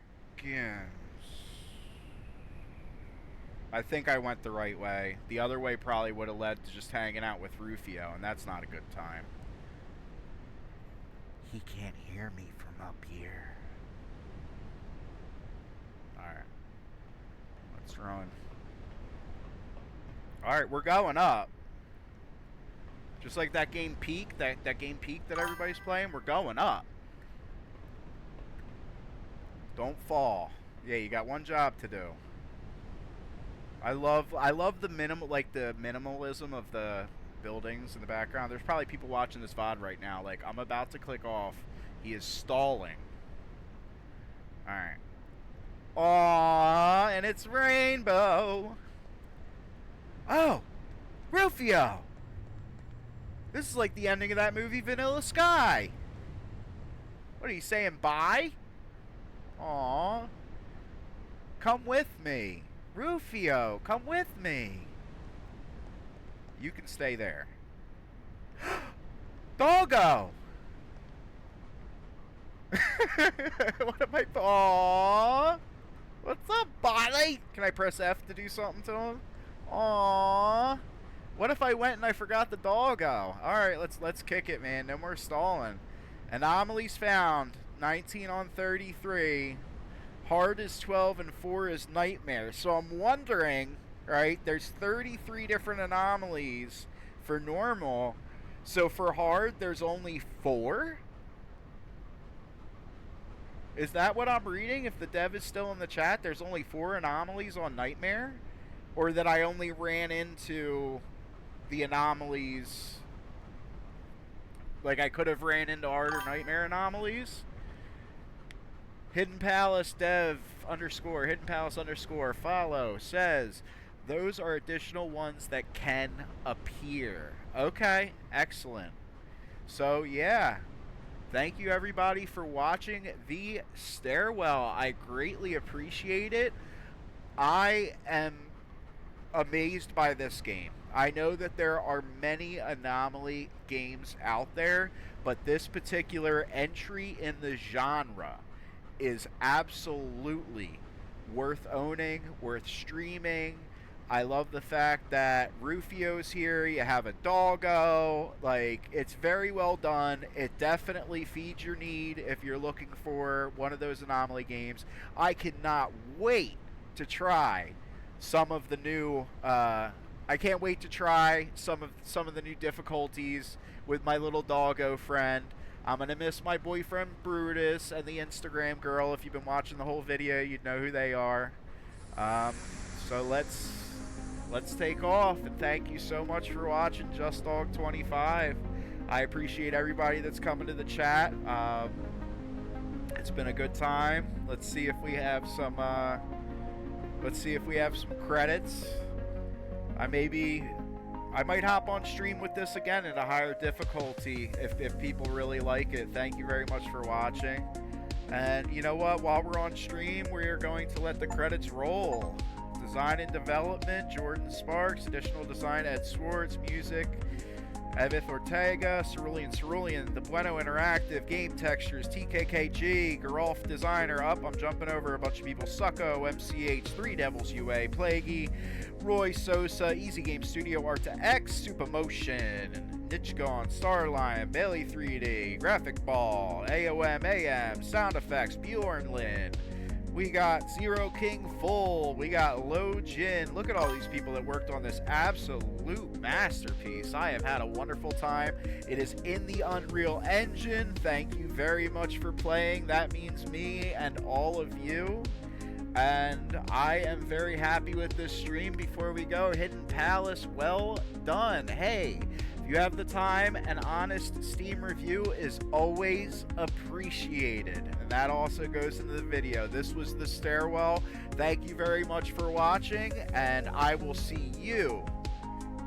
I think I went the right way. The other way probably would have led to just hanging out with Rufio, and that's not a good time. He can't hear me from up here. Alright. Let's run. Alright, we're going up. Just like that game Peak, that game Peak that everybody's playing, we're going up. Don't fall. Yeah, you got one job to do. I love the minimalism of the buildings in the background. There's probably people watching this VOD right now. Like, I'm about to click off. He is stalling. Alright. Aww, and it's rainbow. Oh, Rufio. This is like the ending of that movie Vanilla Sky. What are you saying, bye? Aww. Come with me. Rufio, come with me. You can stay there. Doggo! What am I... Aww. What's up, Bolly? Can I press F to do something to him? Aww. What if I went and I forgot the doggo? Alright, let's kick it, man. No more stalling. Anomalies found. 19 on 33. Hard is 12 and 4 is nightmare. So I'm wondering, right, there's 33 different anomalies for normal. So for hard, there's only 4? Is that what I'm reading? If the dev is still in the chat, there's only 4 anomalies on nightmare? Or that I only ran into the anomalies, like I could have ran into hard or nightmare anomalies? Hidden Palace dev underscore, Hidden Palace underscore follow says those are additional ones that can appear. Okay, excellent. So yeah, thank you everybody for watching the Stairwell. I greatly appreciate it. I am amazed by this game. I know that there are many anomaly games out there, but this particular entry in the genre is absolutely worth owning, worth streaming. I love the fact that Rufio's here, you have a doggo, like, it's very well done. It definitely feeds your need if you're looking for one of those anomaly games. I cannot wait to try some of the new, I can't wait to try some of the new difficulties with my little doggo friend. I'm gonna miss my boyfriend Brutus and the Instagram girl. If you've been watching the whole video, you'd know who they are. So let's take off, and thank you so much for watching JustDog25. I appreciate everybody that's coming to the chat. It's been a good time. Let's see if we have some. Let's see if we have some credits. I might hop on stream with this again at a higher difficulty if people really like it. Thank you very much for watching. And you know what? While we're on stream, we are going to let the credits roll. Design and development, Jordan Sparks. Additional design, Ed Swartz. Music, Evith Ortega. Cerulean. The Bueno Interactive. Game textures, TKKG. Gerolf Designer. Up, I'm jumping over a bunch of people. Succo, MCH, 3 Devils UA. Plaguey, Roy Sosa, Easy Game Studio, Art to X, Supermotion, Nichgon, Starline, Bailey 3D, Graphic Ball, AOM, AM, Sound Effects, Bjorn Lin. We got Zero King Full. We got Lo Jin. Look at all these people that worked on this absolute masterpiece. I have had a wonderful time. It is in the Unreal Engine. Thank you very much for playing. That means me and all of you. And I am very happy with this stream. Before we go, Hidden Palace, well done. Hey, if you have the time, an honest Steam review is always appreciated. And that also goes into the video. This was the Stairwell. Thank you very much for watching, and I will see you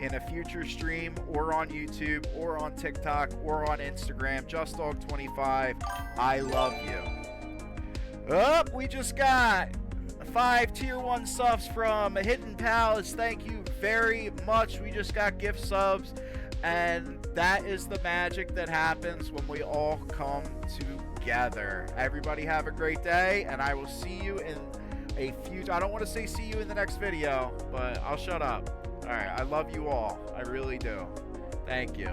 in a future stream, or on YouTube, or on TikTok, or on Instagram. JustDog25, I love you. Oh, we just got 5 tier 1 subs from Hidden Palace. Thank you very much. We just got gift subs, and that is the magic that happens when we all come together. Everybody have a great day, and I will see you in a future. I don't want to say see you in the next video, but I'll shut up. All right, I love you all. I really do. Thank you.